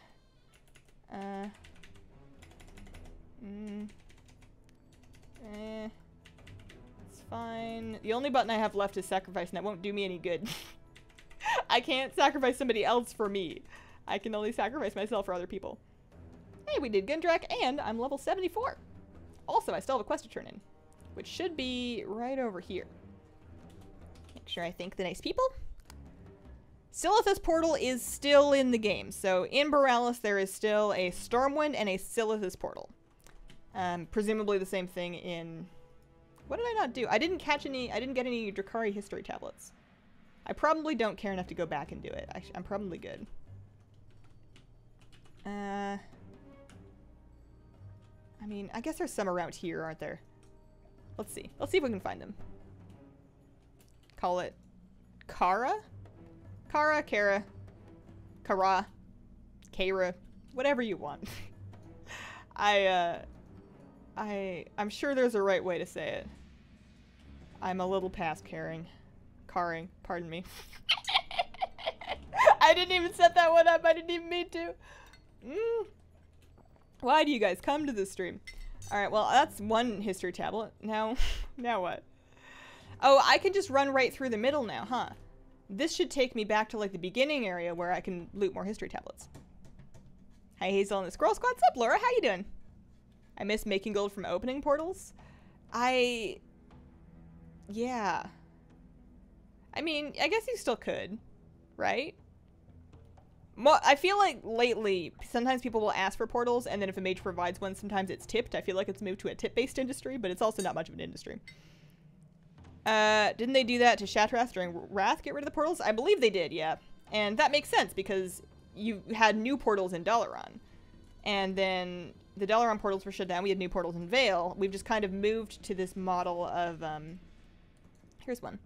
It's fine. The only button I have left is sacrifice, and that won't do me any good. I can't sacrifice somebody else for me. I can only sacrifice myself for other people. Hey, we did Gundrak, and I'm level 74. Also, I still have a quest to turn in, which should be right over here. Make sure I thank the nice people. Silithus portal is still in the game. So in Borealis, there is still a Stormwind and a Silithus portal. Presumably the same thing in... What did I not do? I didn't get any Drakari history tablets. I probably don't care enough to go back and do it. I'm probably good. I mean, I guess there's some around here, aren't there? Let's see. Let's see if we can find them. Call it Kara? Kara, Kara, Kara, Kara, whatever you want. I'm sure there's a right way to say it. I'm a little past caring. Carring, pardon me. I didn't even set that one up. I didn't even mean to. Why do you guys come to this stream? Alright, well, that's one history tablet. Now what? Oh, I can just run right through the middle now, huh? This should take me back to, like, the beginning area where I can loot more history tablets. Hi, Hazel and the Scroll Squad. What's up, Laura? How you doing? I miss making gold from opening portals. Yeah. I mean, I guess you still could, right? I feel like lately, sometimes people will ask for portals, and then if a mage provides one, sometimes it's tipped. I feel like it's moved to a tip-based industry, but it's also not much of an industry. Didn't they do that to Shattrath during Wrath, get rid of the portals? I believe they did, yeah. And that makes sense, because you had new portals in Dalaran. And then the Dalaran portals were shut down. We had new portals in Veil. We've just kind of moved to this model of, here's one.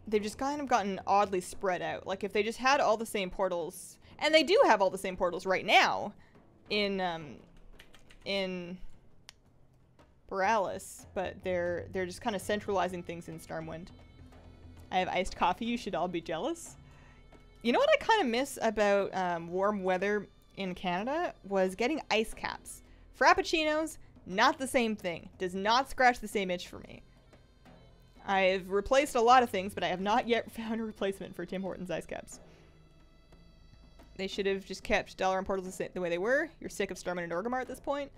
They've just kind of gotten oddly spread out. Like, if they just had all the same portals, and they do have all the same portals right now in Borealis, but they're just kind of centralizing things in Stormwind. I have iced coffee. You should all be jealous. You know what I kind of miss about warm weather in Canada was getting ice caps. Frappuccinos, not the same thing. Does not scratch the same itch for me. I've replaced a lot of things, but I have not yet found a replacement for Tim Hortons ice caps. They should have just kept Dalaran portals the way they were. You're sick of Stormwind and Orgrimmar at this point.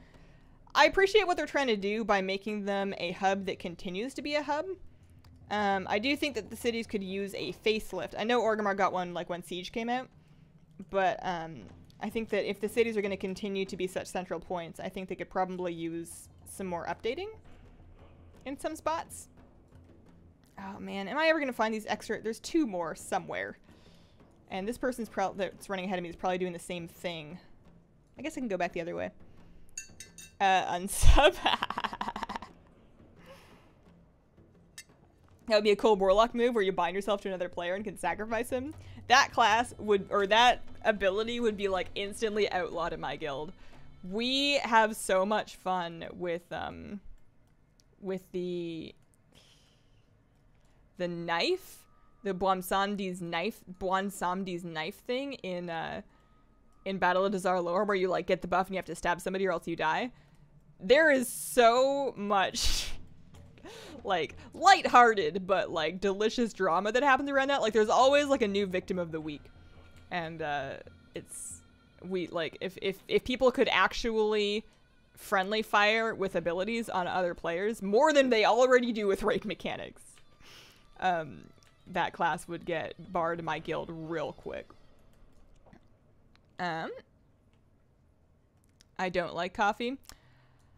I appreciate what they're trying to do by making them a hub that continues to be a hub. I do think that the cities could use a facelift. I know Orgrimmar got one like when Siege came out, but I think that if the cities are going to continue to be such central points, I think they could probably use some more updating in some spots. Oh man, am I ever gonna find these extra? There's 2 more somewhere. And this person's that's running ahead of me is probably doing the same thing. I guess I can go back the other way. Unsub. That would be a cool warlock move where you bind yourself to another player and can sacrifice him. That class would, or that ability would be like instantly outlawed in my guild. We have so much fun with the knife, the Bwansamdi's knife thing in Battle of Dazar Lore, where you like get the buff and you have to stab somebody or else you die. There is so much like lighthearted but like delicious drama that happens around that. Like there's always like a new victim of the week, and if people could actually friendly fire with abilities on other players more than they already do with raid mechanics, that class would get barred in my guild real quick. I don't like coffee.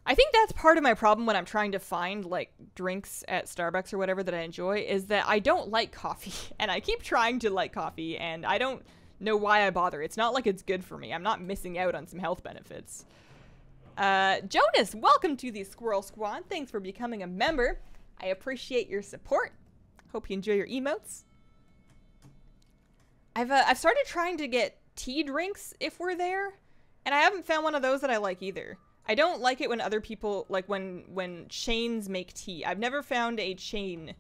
I think that's part of my problem when I'm trying to find like drinks at Starbucks or whatever that I enjoy, is that I don't like coffee, and I keep trying to like coffee and I don't know why I bother. It's not like it's good for me. I'm not missing out on some health benefits. Jonas, welcome to the Squirrel Squad. Thanks for becoming a member. I appreciate your support. Hope you enjoy your emotes. I've started trying to get tea drinks if we're there, and I haven't found one of those that I like either. I don't like it when other people, like when chains make tea. I've never found a chain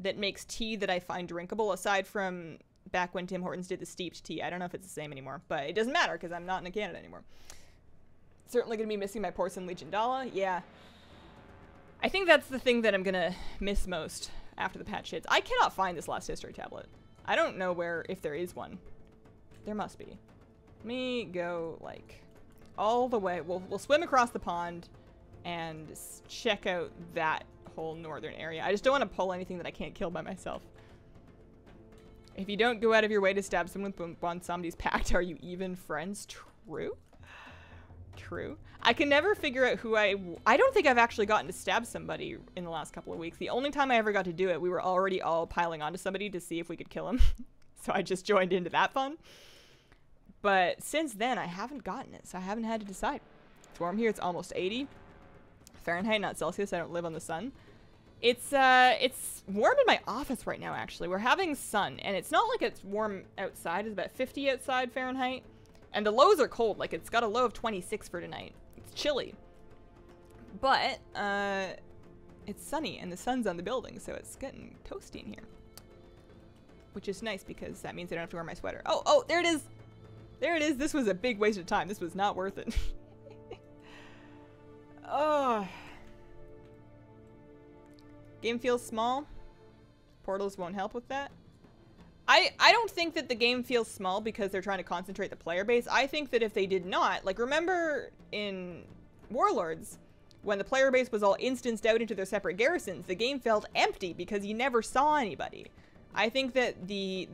that makes tea that I find drinkable, aside from back when Tim Hortons did the steeped tea. I don't know if it's the same anymore, but it doesn't matter because I'm not in Canada anymore. Certainly going to be missing my Porcelain Legion Dala. Yeah. I think that's the thing that I'm going to miss most after the patch hits. I cannot find this last history tablet. I don't know if there is one. There must be. Let me go, like, all the way. We'll swim across the pond and check out that whole northern area. I just don't want to pull anything that I can't kill by myself. If you don't go out of your way to stab someone with Bwansamdi's pact, are you even friends? True. True. I can never figure out who I don't think I've actually gotten to stab somebody in the last couple of weeks. The only time I ever got to do it, we were already all piling onto somebody to see if we could kill him. So I just joined into that fun. But since then, I haven't gotten it, so I haven't had to decide. It's warm here. It's almost 80 Fahrenheit, not Celsius. I don't live on the sun. It's warm in my office right now, actually. We're having sun, and it's not like it's warm outside. It's about 50 outside Fahrenheit. And the lows are cold. Like, it's got a low of 26 for tonight. It's chilly. But, it's sunny, and the sun's on the building, so it's getting toasty in here. Which is nice, because that means I don't have to wear my sweater. Oh, there it is! There it is! This was a big waste of time. This was not worth it. Oh. Game feels small. Portals won't help with that. I don't think that the game feels small because they're trying to concentrate the player base. I think that if they did not, like, remember in Warlords, when the player base was all instanced out into their separate garrisons, the game felt empty because you never saw anybody. I think that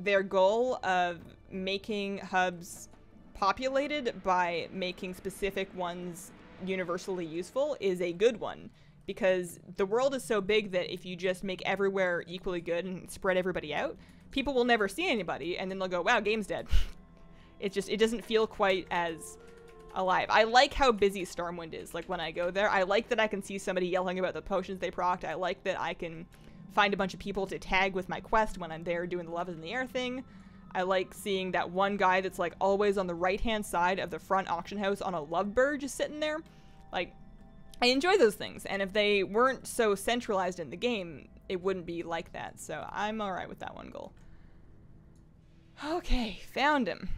their goal of making hubs populated by making specific ones universally useful is a good one, because the world is so big that if you just make everywhere equally good and spread everybody out, people will never see anybody, and then they'll go, wow, game's dead. It doesn't feel quite as alive. I like how busy Stormwind is. Like, when I go there, I like that I can see somebody yelling about the potions they procced. I like that I can find a bunch of people to tag with my quest when I'm there doing the Love is in the Air thing. I like seeing that one guy that's, like, always on the right-hand side of the front auction house on a lovebird just sitting there. Like, I enjoy those things, and if they weren't so centralized in the game, it wouldn't be like that. So I'm alright with that one goal. Okay, found him.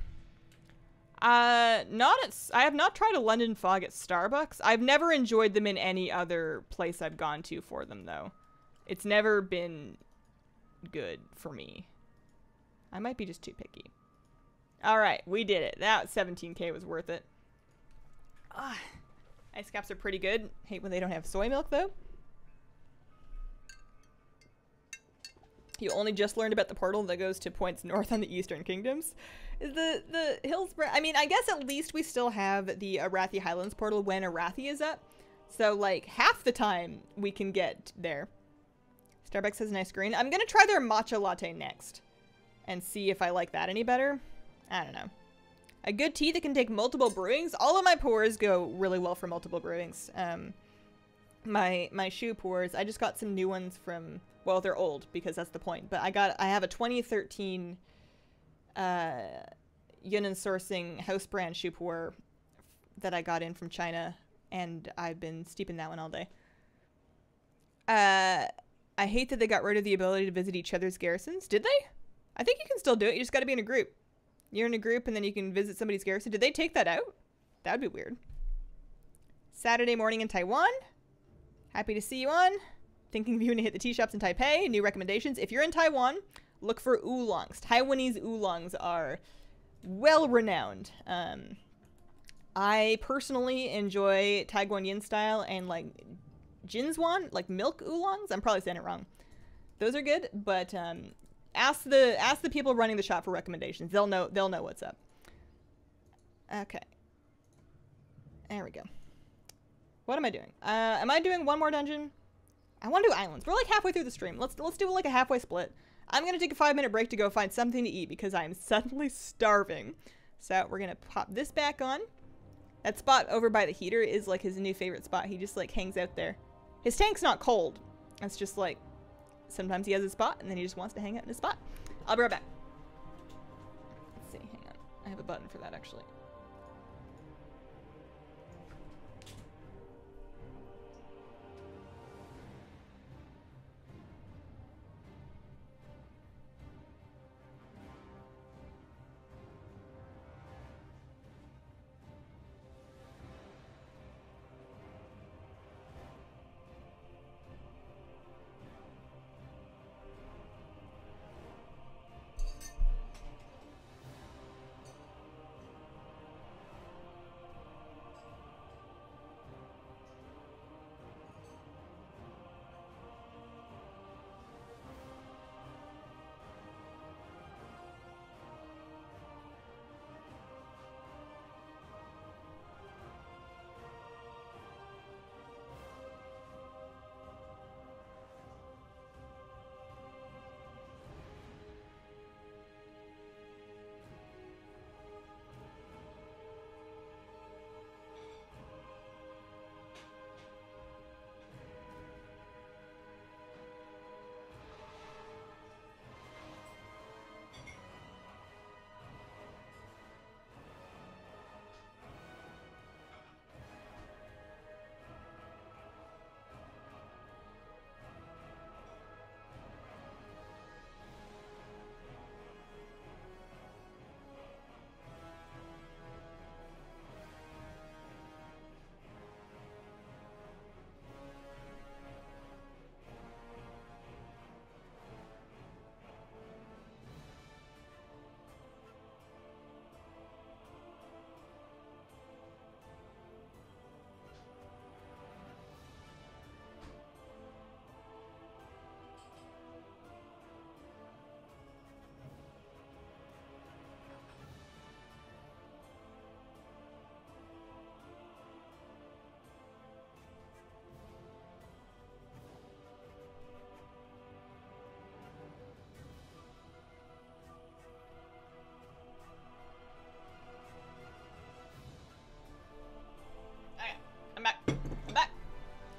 I have not tried a London Fog at Starbucks. I've never enjoyed them in any other place I've gone to for them, though. It's never been good for me. I might be just too picky. Alright, we did it. That 17k was worth it. Ice caps are pretty good. Hate when they don't have soy milk, though. You only just learned about the portal that goes to points north on the Eastern Kingdoms. Is the Hillsborough... I mean, I guess at least we still have the Arathi Highlands portal when Arathi is up. So, like, half the time we can get there. Starbucks has nice green. I'm gonna try their matcha latte next and see if I like that any better. I don't know. A good tea that can take multiple brewings. All of my pours go really well for multiple brewings. My shoe pours, I just got some new ones from, well, they're old because that's the point, but I have a 2013 Yunnan sourcing house brand shoe pour that I got in from China, and I've been steeping that one all day. I hate that they got rid of the ability to visit each other's garrisons. Did they? I think you can still do it. You just got to be in a group. You're in a group and then you can visit somebody's garrison. Did they take that out? That would be weird. Saturday morning in Taiwan. Happy to see you on. Thinking of you to hit the tea shops in Taipei. New recommendations. If you're in Taiwan, look for oolongs. Taiwanese oolongs are well renowned. I personally enjoy Tai Guan Yin style and like Jinswan, like milk oolongs. I'm probably saying it wrong. Those are good, but ask the people running the shop for recommendations. They'll know what's up. Okay. There we go. What am I doing? Am I doing one more dungeon? I want to do islands. We're like halfway through the stream. Let's do like a halfway split. I'm gonna take a 5-minute break to go find something to eat because I'm suddenly starving. So we're gonna pop this back on. That spot over by the heater is like his new favorite spot. He just like hangs out there. His tank's not cold. It's just like sometimes he has a spot and then he just wants to hang out in his spot. I'll be right back. Let's see, hang on. I have a button for that actually.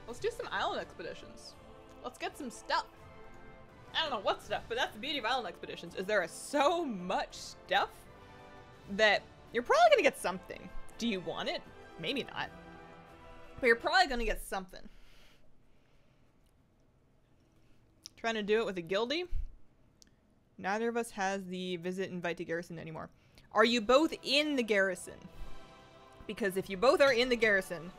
Let's do some island expeditions. Let's get some stuff. I don't know what stuff, but that's the beauty of island expeditions, is there is so much stuff that you're probably gonna get something. Do you want it? Maybe not. But you're probably gonna get something. Trying to do it with a guildie. Neither of us has the visit invite to garrison anymore. Are you both in the garrison? Because if you both are in the garrison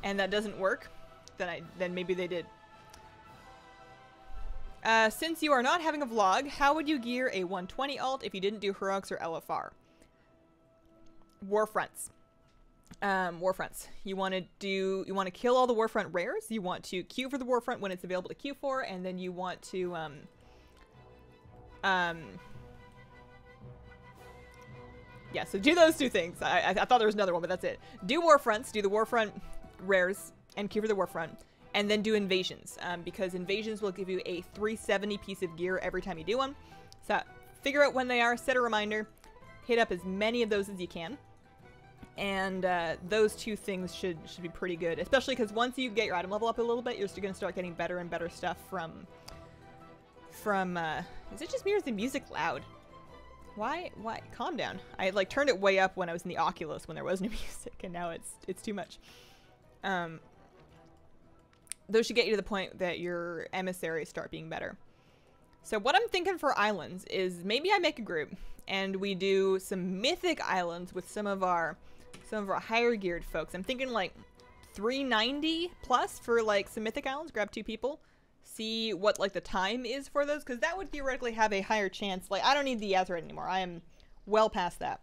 and that doesn't work, then maybe they did. Since you are not having a vlog, how would you gear a 120 alt if you didn't do Heroics or LFR? Warfronts. Warfronts. You want to kill all the Warfront rares. You want to queue for the Warfront when it's available to queue for, and then you want to yeah, so do those two things. I thought there was another one, but that's it. Do Warfronts, do the Warfront rares, and queue for the Warfront. and then do invasions, because invasions will give you a 370 piece of gear every time you do one. So figure out when they are, set a reminder, hit up as many of those as you can, and those two things should be pretty good, especially because once you get your item level up a little bit, you're still going to start getting better and better stuff from is it just me or is the music loud? Why? Calm down. I like turned it way up when I was in the Oculus when there was no music, and now it's too much. Those should get you to the point that your emissaries start being better. So what I'm thinking for islands is maybe I make a group and we do some Mythic Islands with some of our higher geared folks. I'm thinking like 390 plus for like some Mythic Islands. Grab 2 people. See what like the time is for those, because that would theoretically have a higher chance. Like, I don't need the Azurite anymore. I am well past that.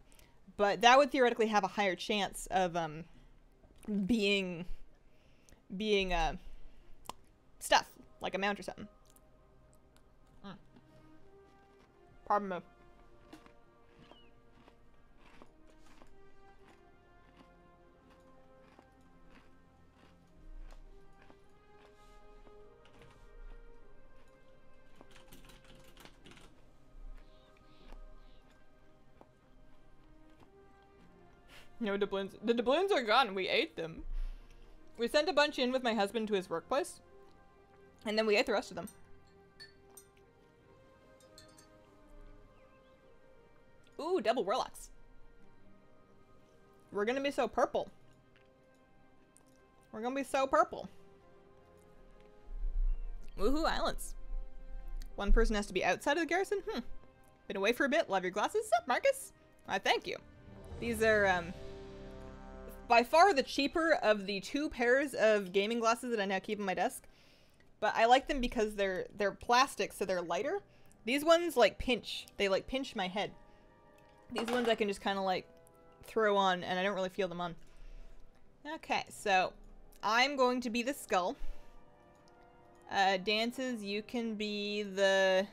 But that would theoretically have a higher chance of being stuff, like a mount or something. Pardon me. No doubloons. The doubloons are gone. We ate them. We sent a bunch in with my husband to his workplace, and then we ate the rest of them. Ooh, double warlocks. We're gonna be so purple. We're gonna be so purple. Woohoo, islands. One person has to be outside of the garrison? Been away for a bit. Love your glasses. Sup, Marcus? Thank you. These are, by far the cheaper of the 2 pairs of gaming glasses that I now keep on my desk. But I like them because they're plastic, so they're lighter. These ones, like, pinch. They, like, pinch my head. These ones I can just kind of, like, throw on, and I don't really feel them on. Okay, so I'm going to be the skull. Dances, you can be the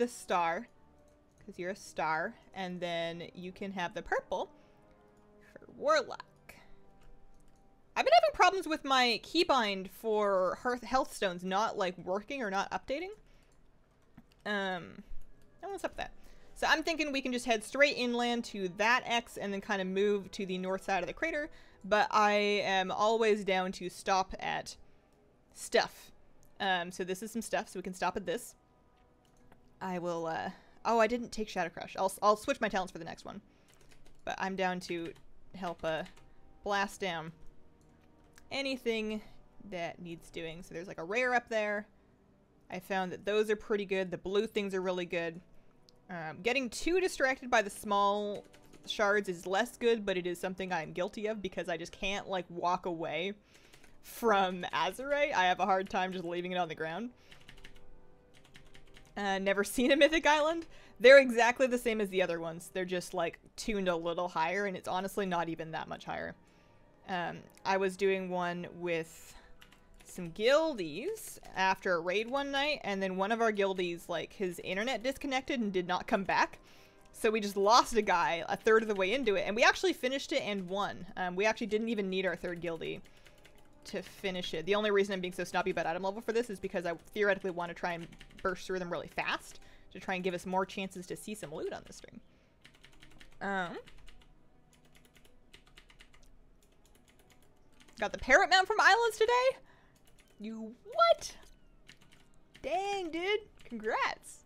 star, because you're a star, and then you can have the purple for warlock. I've been having problems with my keybind for health stones not like working or not updating. What's up with that? So I'm thinking we can just head straight inland to that X and then kind of move to the north side of the crater, but I am always down to stop at stuff. So this is some stuff, so we can stop at this. I will, oh, I didn't take Shadow Crush. I'll switch my talents for the next one. But I'm down to help, blast down anything that needs doing. So there's like a rare up there. I found that those are pretty good. The blue things are really good. Getting too distracted by the small shards is less good, but it is something I'm guilty of because I just can't, like, walk away from Azurite. I have a hard time just leaving it on the ground. Never seen a Mythic Island. They're exactly the same as the other ones. They're just, like, tuned a little higher, and it's honestly not even that much higher. I was doing one with some guildies after a raid one night, and then one of our guildies, like, his internet disconnected and did not come back. So we just lost a guy a third of the way into it, and we actually finished it and won. We actually didn't even need our third guildie to finish it. The only reason I'm being so snobby about item level for this is because I theoretically want to try and burst through them really fast to try and give us more chances to see some loot on this stream. Got the parrot mount from Islands today? You what? Dang, dude. Congrats.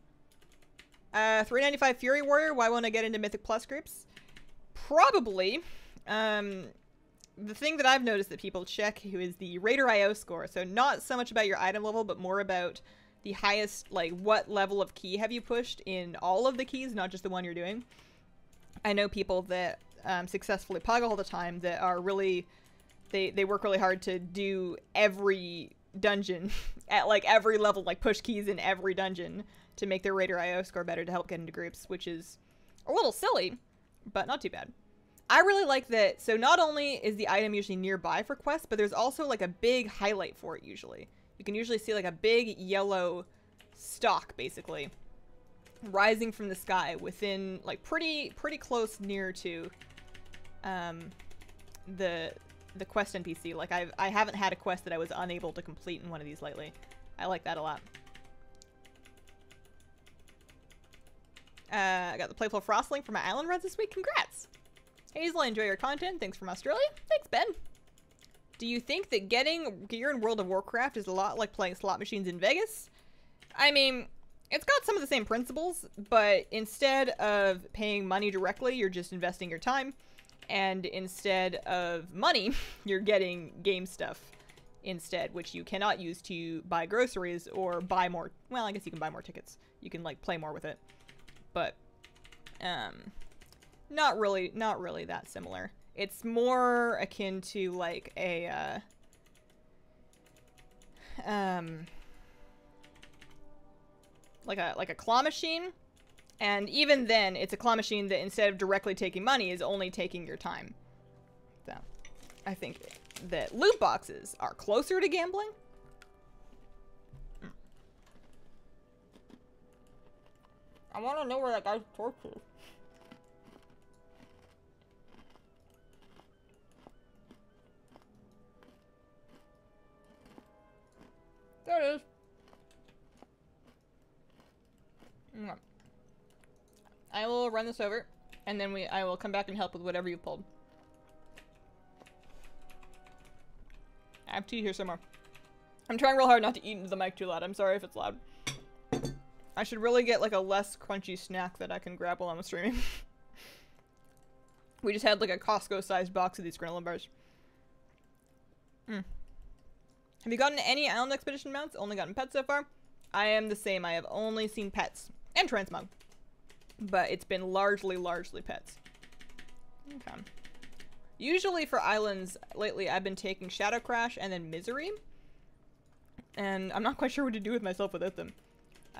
395 Fury Warrior. Why won't I get into Mythic Plus groups? Probably. The thing that I've noticed that people check is the Raider IO score. So not so much about your item level, but more about the highest, like, what level of key have you pushed in all of the keys, not just the one you're doing. I know people that successfully pug all the time that are really, they work really hard to do every dungeon at, like, every level, like, push keys in every dungeon to make their Raider IO score better to help get into groups, which is a little silly, but not too bad. I really like that. So not only is the item usually nearby for quests, but there's also, like, a big highlight for it usually. You can usually see, like, a big yellow stalk, basically, rising from the sky within, like, pretty close near to the the quest NPC. Like, I haven't had a quest that I was unable to complete in one of these lately. I like that a lot. I got the Playful Frostling for my island runs this week. Congrats! Hazel, I enjoy your content. Thanks from Australia. Thanks, Ben. Do you think that getting gear in World of Warcraft is a lot like playing slot machines in Vegas? I mean, it's got some of the same principles, but instead of paying money directly, you're just investing your time. And instead of money, you're getting game stuff instead, which you cannot use to buy groceries or buy more. Well, I guess you can buy more tickets. You can, like, play more with it. But, not really that similar. It's more akin to, like, a, like a claw machine. And even then, it's a claw machine that instead of directly taking money is only taking your time. So, I think that loot boxes are closer to gambling. I want to know where that guy's torch is. There it is. Okay. I will run this over, and then I will come back and help with whatever you pulled. I have tea here somewhere. I'm trying real hard not to eat into the mic too loud. I'm sorry if it's loud. I should really get like a less crunchy snack that I can grab while I'm streaming. We just had like a Costco-sized box of these granola bars. Have you gotten any island expedition mounts? Only gotten pets so far? I am the same. I have only seen pets. And transmog. But it's been largely pets. Okay. Usually for islands, lately I've been taking Shadow Crash and then Misery. And I'm not quite sure what to do with myself without them.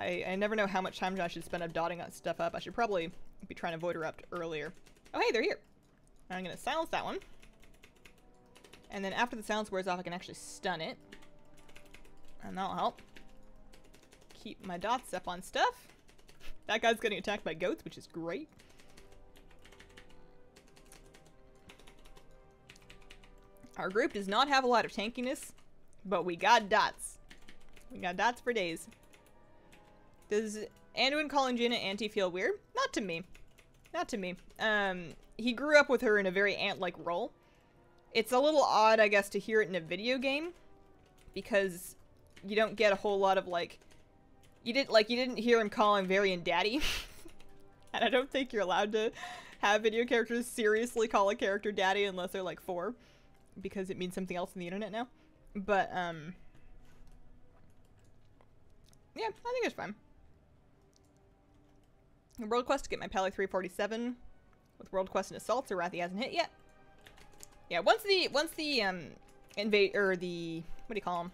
I never know how much time I should spend up dotting stuff up. I should probably be trying to void erupt earlier. Oh hey, they're here. I'm gonna silence that one. And then after the silence wears off, I can actually stun it. And that'll help. Keep my dots up on stuff. That guy's getting attacked by goats, which is great. Our group does not have a lot of tankiness, but we got dots. We got dots for days. Does Anduin calling Jaina Auntie feel weird? Not to me. Not to me. He grew up with her in a very ant-like role. It's a little odd, I guess, to hear it in a video game, because you don't get a whole lot of, like, you didn't hear him calling Varian daddy. And I don't think you're allowed to have video characters seriously call a character daddy unless they're like 4, because it means something else on the internet now. But, yeah, I think it's fine. World quest to get my Pally 347 with World quest and assaults, or Wrathy hasn't hit yet. Yeah, once the invade, or the, what do you call them?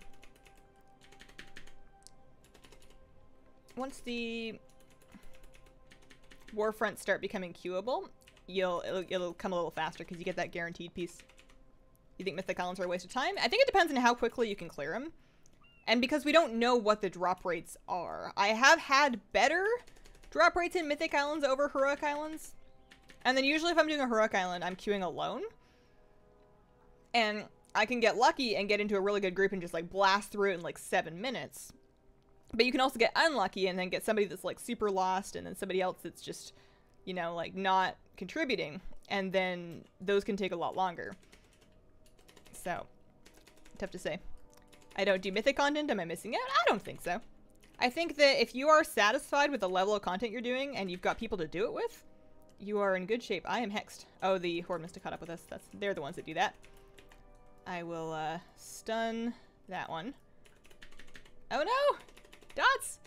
Once the warfronts start becoming queuable, it'll come a little faster because you get that guaranteed piece. You think Mythic Islands are a waste of time? I think it depends on how quickly you can clear them. And because we don't know what the drop rates are. I have had better drop rates in Mythic Islands over Heroic Islands. And then usually if I'm doing a Heroic Island, I'm queuing alone. And I can get lucky and get into a really good group and just like blast through it in like 7 minutes. But you can also get unlucky and then get somebody that's like super lost and then somebody else that's just, you know, like not contributing. And then those can take a lot longer. So, tough to say. I don't do Mythic content. Am I missing out? I don't think so. I think that if you are satisfied with the level of content you're doing and you've got people to do it with, you are in good shape. I am hexed. Oh, the Horde must have caught up with us. They're the ones that do that. I will stun that one. Oh no! Dots!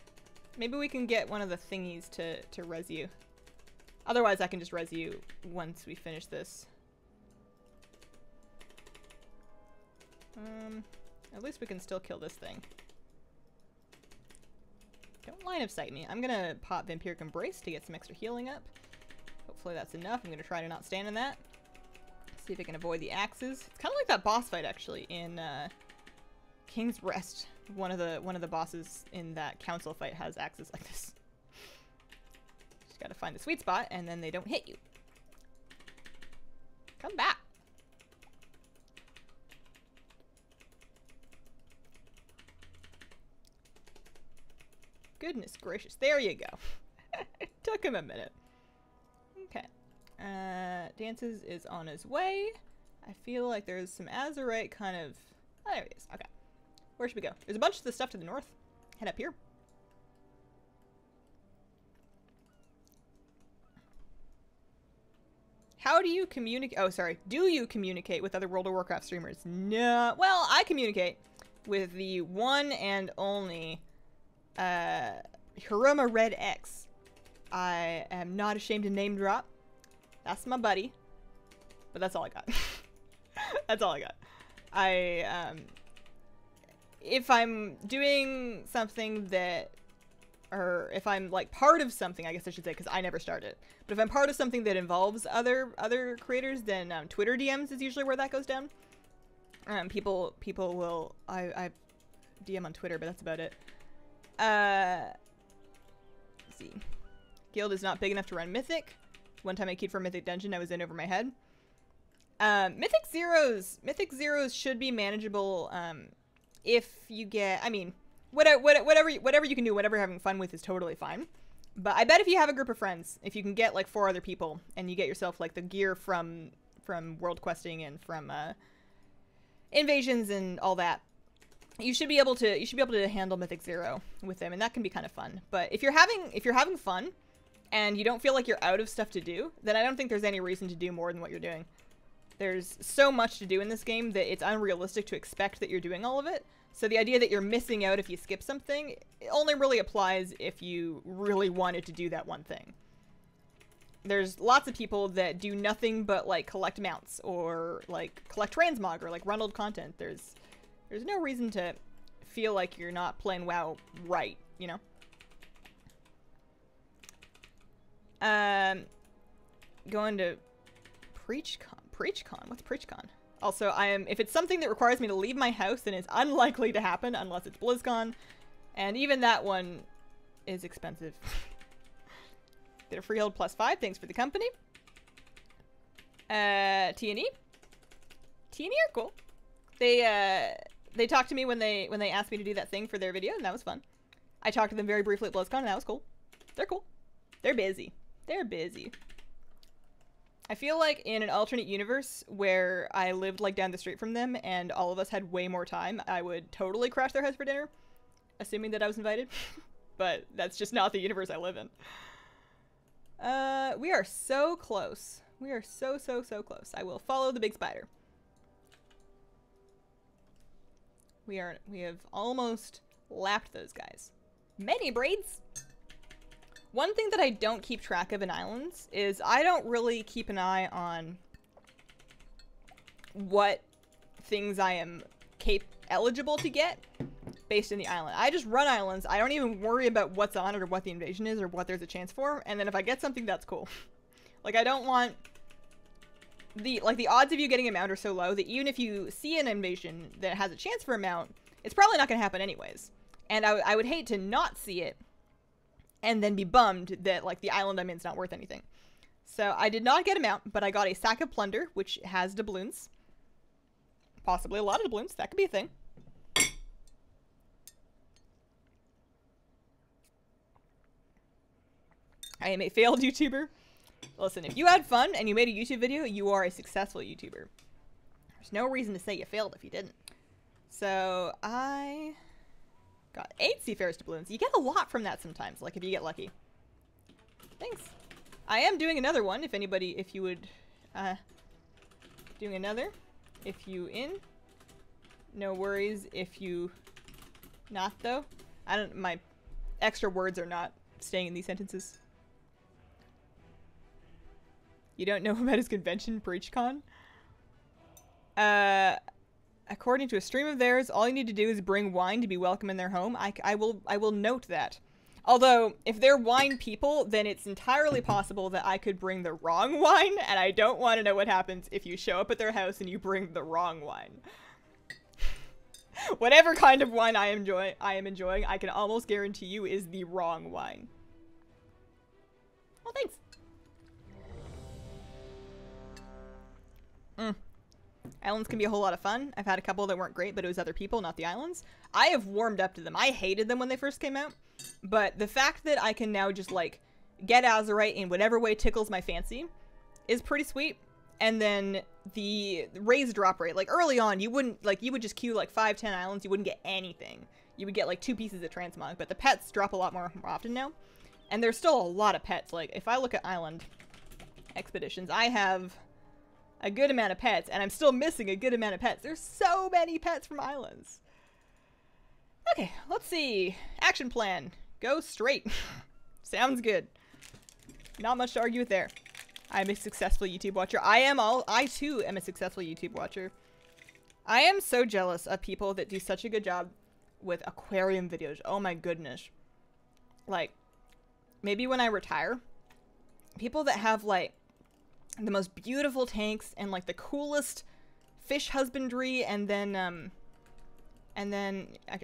Maybe we can get one of the thingies to res you. Otherwise, I can just res you once we finish this. At least we can still kill this thing. Don't line of sight me. I'm gonna pop Vampiric Embrace to get some extra healing up. Hopefully that's enough. I'm gonna try to not stand in that. See if I can avoid the axes. It's kind of like that boss fight actually in King's Rest. One of the bosses in that council fight has axes like this. Just gotta find the sweet spot and then they don't hit you. Come back. Goodness gracious. There you go. It took him a minute. Okay. Dances is on his way. I feel like there's some azurite kind of... Oh, there he is. Okay. Where should we go? There's a bunch of the stuff to the north. Head up here. How do you communicate? Oh, sorry. Do you communicate with other World of Warcraft streamers? No. Well, I communicate with the one and only Hiruma Red X. I am not ashamed to name drop. That's my buddy. But that's all I got. That's all I got. If I'm doing something that, or if I'm like part of something, I guess I should say, because I never started. But if I'm part of something that involves other creators, then Twitter DMs is usually where that goes down. People will, I DM on Twitter, but that's about it. Let's see. Guild is not big enough to run Mythic. One time I queued for Mythic Dungeon, I was in over my head. Mythic Zeros should be manageable, if you get, I mean, whatever you can do, whatever you're having fun with is totally fine. But I bet if you have a group of friends, if you can get like 4 other people and you get yourself like the gear from world questing and from invasions and all that, you should be able to handle Mythic Zero with them, and that can be kind of fun. But if you're having fun and you don't feel like you're out of stuff to do, then I don't think there's any reason to do more than what you're doing. There's so much to do in this game that it's unrealistic to expect that you're doing all of it. So the idea that you're missing out if you skip something only really applies if you really wanted to do that one thing. There's lots of people that do nothing but like collect mounts or like collect transmog or like run old content. There's no reason to feel like you're not playing WoW right, you know? Going to PreachCon? What's PreachCon? Also, if it's something that requires me to leave my house, then it's unlikely to happen unless it's BlizzCon. And even that one is expensive. Did a freehold +5, thanks for the company. T&E? T&E are cool. They talked to me when they asked me to do that thing for their video, and that was fun. I talked to them very briefly at BlizzCon, and that was cool. They're cool. They're busy. They're busy. I feel like in an alternate universe where I lived like down the street from them and all of us had way more time, I would totally crash their house for dinner, assuming that I was invited. But that's just not the universe I live in. We are so close. We are so close. I will follow the big spider. We have almost lapped those guys. Many braids. One thing that I don't keep track of in Islands is I don't really keep an eye on what things I am eligible to get based in the island. I just run Islands. I don't even worry about what's on it or what the invasion is or what there's a chance for. And then if I get something, that's cool. Like, I don't want... the odds of you getting a mount are so low that even if you see an invasion that has a chance for a mount, it's probably not going to happen anyways. And I would hate to not see it and then be bummed that, like, the island I'm in is not worth anything. So I did not get a mount, but I got a sack of plunder, which has doubloons. Possibly a lot of doubloons. That could be a thing. I am a failed YouTuber. Listen, if you had fun and you made a YouTube video, you are a successful YouTuber. There's no reason to say you failed if you didn't. So I got 8 Seafarer's doubloons. You get a lot from that sometimes, like if you get lucky. Thanks. I am doing another one, if you would, doing another. If you in. No worries if you not, though. My extra words are not staying in these sentences. You don't know about his convention, PreachCon? According to a stream of theirs, all you need to do is bring wine to be welcome in their home. I will note that. Although, if they're wine people, then it's entirely possible that I could bring the wrong wine, and I don't want to know what happens if you show up at their house and you bring the wrong wine. Whatever kind of wine I am enjoying, I can almost guarantee you is the wrong wine. Well, thanks. Islands can be a whole lot of fun. I've had a couple that weren't great, but it was other people, not the islands. I have warmed up to them. I hated them when they first came out. But the fact that I can now just, like, get Azurite in whatever way tickles my fancy is pretty sweet. And then the raised drop rate, like, early on, you wouldn't, like, you would just queue, like, 5-10 islands, you wouldn't get anything. You would get, like, 2 pieces of transmog, but the pets drop a lot more often now. And there's still a lot of pets. Like, if I look at island expeditions, I have a good amount of pets, and I'm still missing a good amount of pets. There's so many pets from islands. Okay, let's see. Action plan. Go straight. Sounds good. Not much to argue with there. I'm a successful YouTube watcher. I too am a successful YouTube watcher. I am so jealous of people that do such a good job with aquarium videos. Oh my goodness. Like, maybe when I retire, people that have, like, the most beautiful tanks and, like, the coolest fish husbandry, and then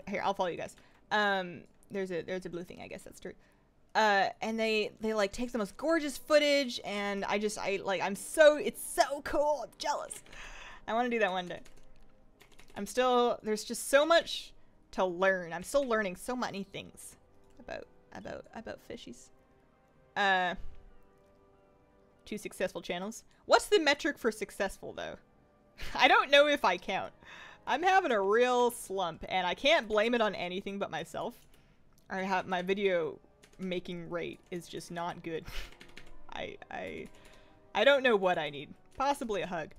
here, I'll follow you guys. There's a blue thing, I guess that's true. And they like take the most gorgeous footage, and it's so cool. I'm jealous. I want to do that one day. There's just so much to learn. I'm still learning so many things about fishies. 2 successful channels. What's the metric for successful, though? I don't know if I count. I'm having a real slump, and I can't blame it on anything but myself. My video making rate is just not good. I don't know what I need. Possibly a hug.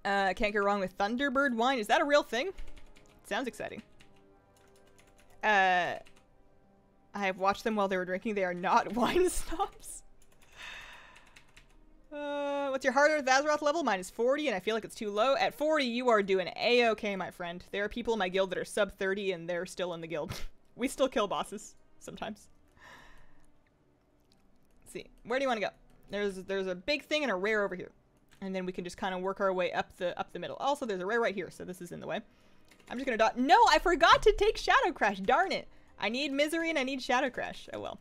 Can't go wrong with Thunderbird wine. Is that a real thing? Sounds exciting. I have watched them while they were drinking. They are not wine snobs. What's your Heart Earth Azeroth level? Mine is 40, and I feel like it's too low. At 40, you are doing A-okay, my friend. There are people in my guild that are sub 30, and they're still in the guild. We still kill bosses sometimes. Let's see. Where do you want to go? There's a big thing and a rare over here. And then we can just kind of work our way up the middle. Also, there's a rare right here, so this is in the way. I'm just gonna dot. No, I forgot to take Shadow Crash. Darn it. I need Misery and I need Shadow Crash. Oh well.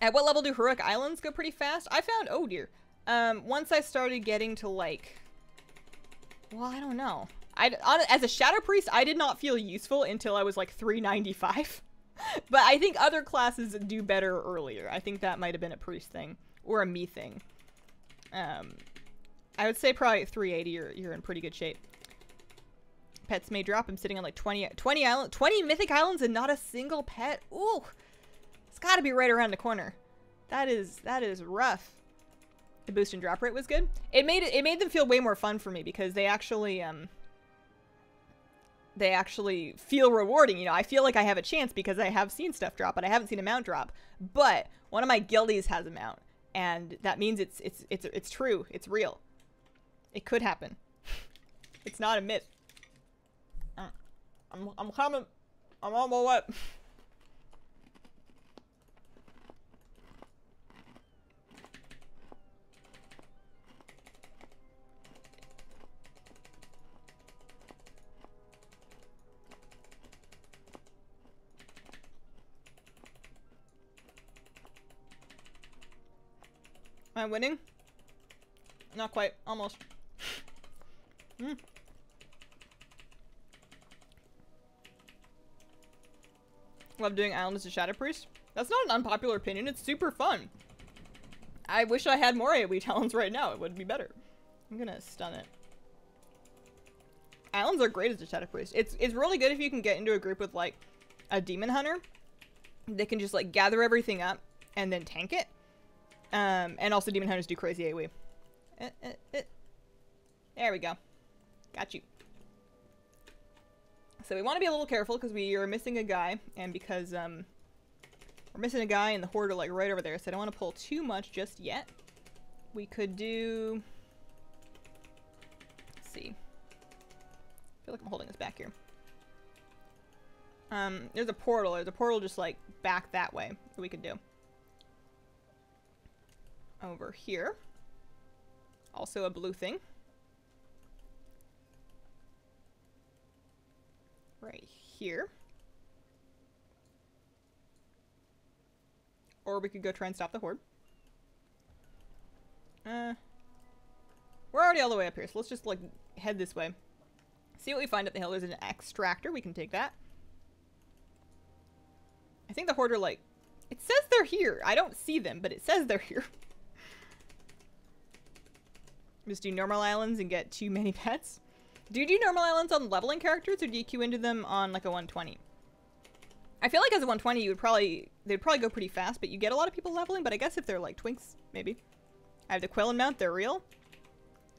At what level do Heroic Islands go pretty fast? I found, oh dear. Once I started getting to, like, well, I don't know. As a Shadow Priest, I did not feel useful until I was like 395. But I think other classes do better earlier. I think that might have been a Priest thing or a me thing. I would say probably at 380 you're in pretty good shape. Pets may drop. I'm sitting on like 20 Mythic Islands and not a single pet. Ooh. It's got to be right around the corner. That is rough. The boost and drop rate was good. It made them feel way more fun for me because they actually feel rewarding. You know, I feel like I have a chance because I have seen stuff drop, but I haven't seen a mount drop. But one of my guildies has a mount, and that means it's true. It's real. It could happen. It's not a myth. I'm coming. I'm on my way. Am I winning? Not quite. Almost. Love doing Island as a Shadow Priest. That's not an unpopular opinion. It's super fun. I wish I had more AoE talents right now. It would be better. I'm gonna stun it. Islands are great as a Shadow Priest. It's really good if you can get into a group with, like, a Demon Hunter. They can just, like, gather everything up and then tank it. And also Demon Hunters do crazy AoE. There we go. Got you. So we want to be a little careful because we are missing a guy, and because we're missing a guy and the horde are like right over there, so I don't want to pull too much just yet. We could do, let's see. I feel like I'm holding this back here. There's a portal. There's a portal just like back that way that we could do. Over here. Also a blue thing. Right here. Or we could go try and stop the horde. We're already all the way up here, so let's just like head this way. See what we find up the hill. There's an extractor. We can take that. I think the Horde are like... It says they're here. I don't see them, but it says they're here. Just do normal islands and get too many pets. Do you do normal islands on leveling characters, or do you queue into them on like a 120? I feel like as a 120, they'd probably go pretty fast, but you get a lot of people leveling. But I guess if they're like twinks, maybe. I have the Quillen mount. They're real.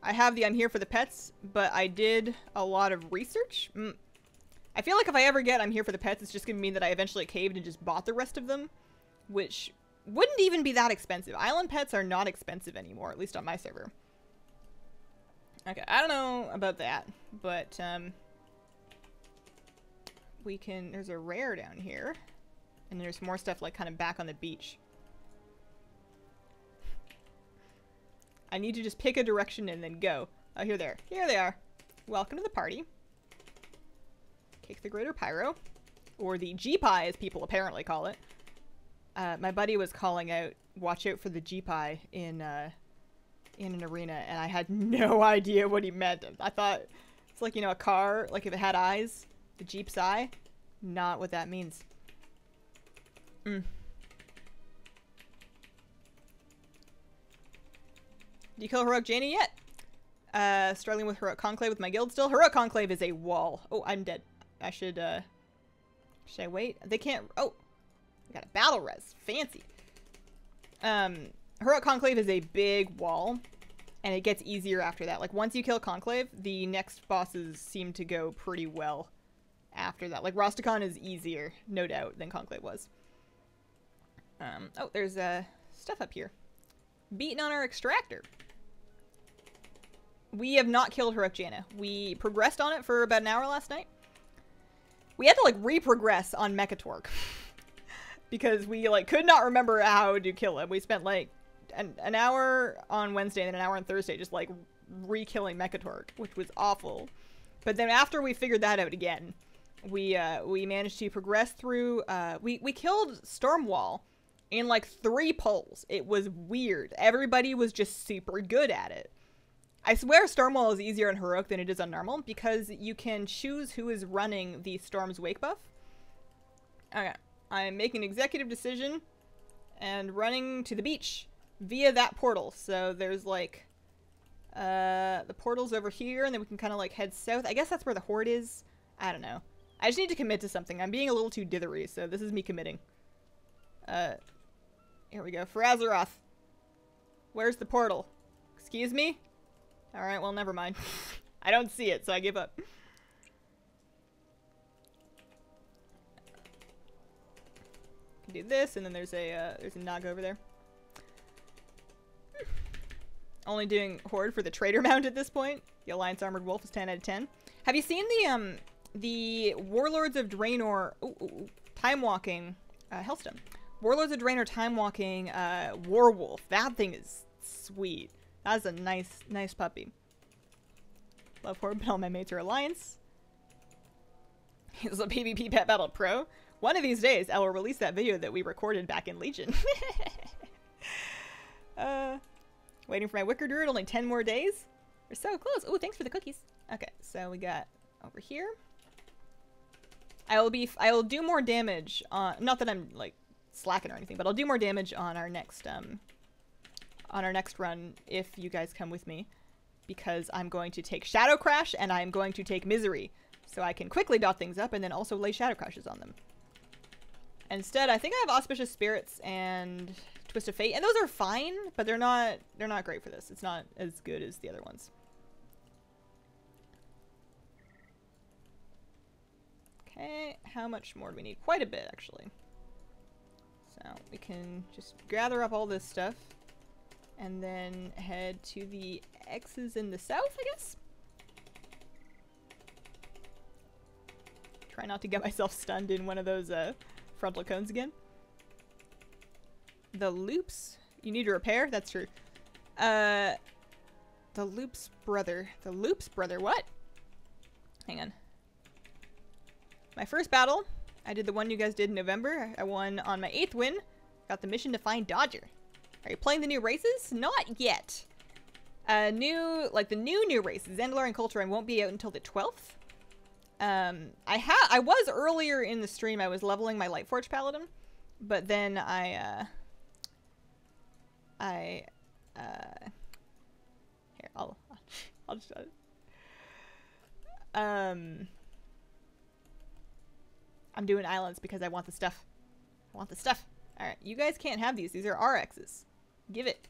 I have the I'm here for the pets, but I did a lot of research. I feel like if I ever get I'm here for the pets, it's just gonna mean that I eventually caved and just bought the rest of them, which wouldn't even be that expensive. Island pets are not expensive anymore, at least on my server. Okay, I don't know about that, but we can... There's a rare down here, and there's more stuff like kind of back on the beach. I need to just pick a direction and then go. Oh, here they are. Here they are. Welcome to the party. Kick the Greater Pyro, or the G-Pie as people apparently call it. My buddy was calling out, watch out for the G-Pie in an arena, and I had no idea what he meant. I thought it's like, you know, a car, like if it had eyes, the Jeep's eye. Not what that means. Do you kill Heroic Janie yet? Struggling with Heroic Conclave with my guild still. Heroic Conclave is a wall. Oh, I'm dead. I should I wait? They can't... Oh! I got a battle res. Fancy. Heroic Conclave is a big wall, and it gets easier after that. Like, once you kill Conclave, the next bosses seem to go pretty well after that. Like, Rosticon is easier, no doubt, than Conclave was. Oh, there's stuff up here. Beating on our extractor. We have not killed Heroic Jana. We progressed on it for about an hour last night. We had to, like, re-progress on Mechatork. Because we, like, could not remember how to kill him. We spent, like, an hour on Wednesday and then an hour on Thursday just, like, re-killing Mechatork, which was awful. But then after we figured that out again, we managed to progress through... We killed Stormwall in, like, 3 pulls. It was weird. Everybody was just super good at it. I swear Stormwall is easier on Heroic than it is on normal, because you can choose who is running the Storm's Wake buff. Okay. I'm making an executive decision and running to the beach via that portal. So there's like the portal's over here, and then we can kind of like head south. I guess that's where the Horde is. I don't know. I just need to commit to something. I'm being a little too dithery, so this is me committing. Here we go. For Azeroth. Where's the portal? Excuse me? Alright, well, never mind. I don't see it, so I give up. Can do this, and then there's a Naga over there. Only doing Horde for the Trader mount at this point. The Alliance Armored Wolf is 10 out of 10. Have you seen the Warlords of Draenor time walking Hellstone? Warlords of Draenor time walking Warwolf. That thing is sweet. That's a nice puppy. Love Horde, but all my mates are Alliance. He's a PvP Pet Battle Pro. One of these days, I will release that video that we recorded back in Legion. Waiting for my Wicker Druid, only 10 more days. We're so close. Oh, thanks for the cookies. Okay, so we got over here. I will do more damage on, not that I'm like slacking or anything, but I'll do more damage on our next run if you guys come with me, because I'm going to take Shadow Crash and I'm going to take Misery, so I can quickly dot things up and then also lay Shadow Crashes on them. Instead, I think I have Auspicious Spirits and Twist of Fate, and those are fine, but they're not great for this. It's not as good as the other ones. Okay, how much more do we need? Quite a bit, actually. So we can just gather up all this stuff and then head to the X's in the south, I guess? Try not to get myself stunned in one of those frontal cones again. The loops you need to repair? That's true. The loops brother. The loops brother, what? Hang on. My first battle, I did the one you guys did in November. I won on my 8th win. Got the mission to find Dodger. Are you playing the new races? Not yet. The new races, Zandalorian Culture, won't be out until the 12th. I was earlier in the stream, I was leveling my Lightforged Paladin, But then here, I'll just I'm doing islands because I want the stuff. I want the stuff. Alright, you guys can't have these. These are RXs. Give it.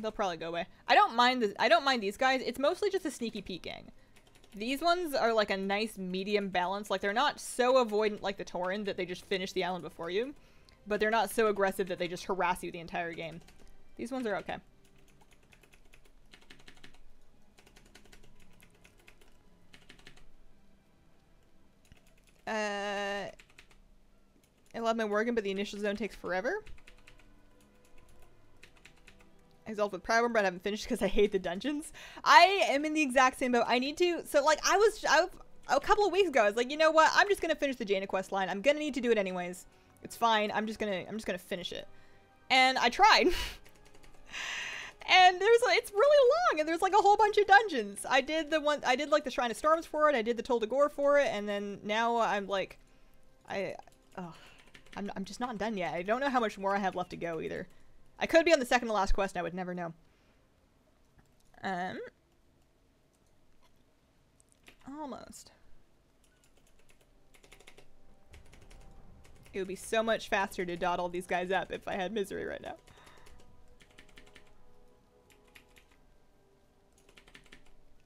They'll probably go away. I don't mind these guys. It's mostly just a sneaky peek gang. These ones are like a nice medium balance. Like, they're not so avoidant like the Tauren that they just finish the island before you. But they're not so aggressive that they just harass you the entire game. These ones are okay. I love my working, but the initial zone takes forever. I resolved with Proudborn, but I haven't finished because I hate the dungeons. I am in the exact same boat. I need to. So, like, a couple of weeks ago, I was like, you know what? I'm just gonna finish the Jaina quest line. I'm gonna need to do it anyways. It's fine. I'm just gonna finish it. And I tried. And it's really long, and there's like a whole bunch of dungeons. I did like the Shrine of Storms for it. I did the Toll de Gore for it, and then now I'm like, I'm just not done yet. I don't know how much more I have left to go either. I could be on the second to last quest, and I would never know. Almost. It would be so much faster to dot all these guys up if I had misery right now.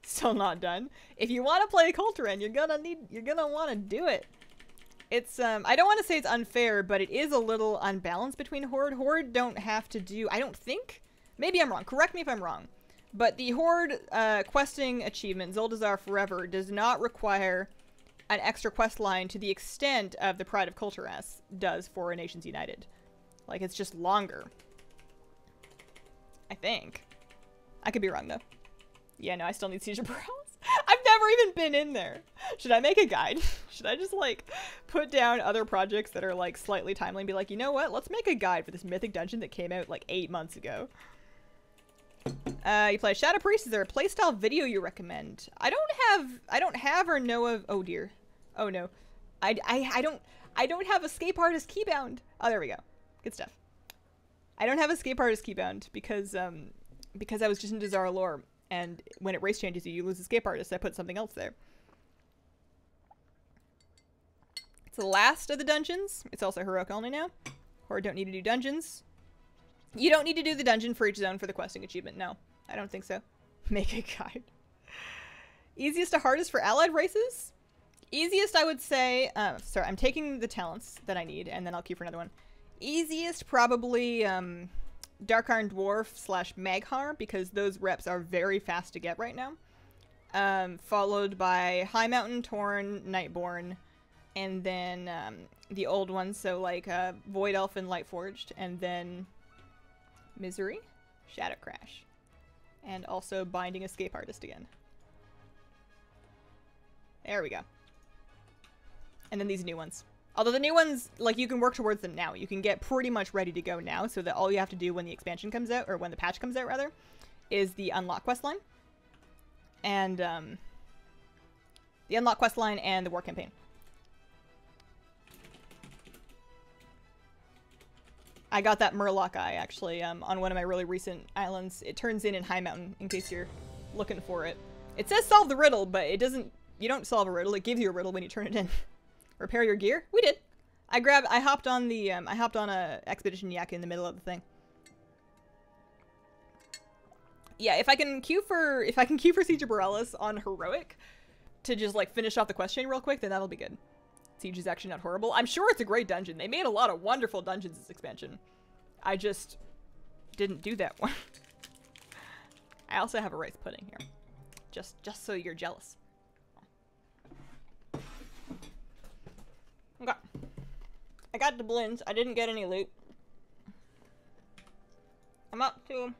Still not done. If you want to play Culturen, you're gonna want to do it. It's I don't want to say it's unfair, but it is a little unbalanced between Horde. Horde don't have to do, I don't think. Maybe I'm wrong. Correct me if I'm wrong. But the Horde questing achievement, Zuldazar Forever, does not require an extra quest line to the extent of the Pride of Kulturas does for A Nations United. Like, it's just longer. I think. I could be wrong, though. Yeah, no, I still need Siege of Paralysis. I've never even been in there. Should I make a guide? Should I just, like, put down other projects that are, like, slightly timely and be like, you know what? Let's make a guide for this mythic dungeon that came out, like, 8 months ago. You play Shadow Priest. Is there a playstyle video you recommend? I don't have or know of, oh dear. Oh no. I don't have Escape Artist Keybound. Oh, there we go. Good stuff. I don't have Escape Artist Keybound because I was just into Zara lore. And when it race changes you lose Escape Artist. I put something else there. It's the last of the dungeons. It's also heroic only now. Or don't need to do dungeons. You don't need to do the dungeon for each zone for the questing achievement. No, I don't think so. Make a guide. Easiest to hardest for allied races? Easiest, I would say, sorry, I'm taking the talents that I need, and then I'll queue for another one. Easiest, probably, Dark Iron Dwarf / Maghar, because those reps are very fast to get right now. Followed by High Mountain, Tauren, Nightborn, and then the old ones, so like Void Elf and Lightforged, and then Misery, Shadow Crash, and also Binding Escape Artist again. There we go. And then these new ones. Although the new ones, like, you can work towards them now. You can get pretty much ready to go now, so that all you have to do when the expansion comes out, or when the patch comes out, rather, is the unlock quest line. And, the unlock quest line and the war campaign. I got that Murloc eye, actually, on one of my really recent islands. It turns in High Mountain, in case you're looking for it. It says solve the riddle, but it doesn't, you don't solve a riddle, it gives you a riddle when you turn it in. Repair your gear? We did. I hopped on the, I hopped on a Expedition Yak in the middle of the thing. Yeah, if I can queue for Siege of Borellis on Heroic to just, like, finish off the quest chain real quick, then that'll be good. Siege is actually not horrible. I'm sure it's a great dungeon. They made a lot of wonderful dungeons this expansion. I just didn't do that one. I also have a rice pudding here. Just so you're jealous. Okay. I got the blends. I didn't get any loot. I'm up to...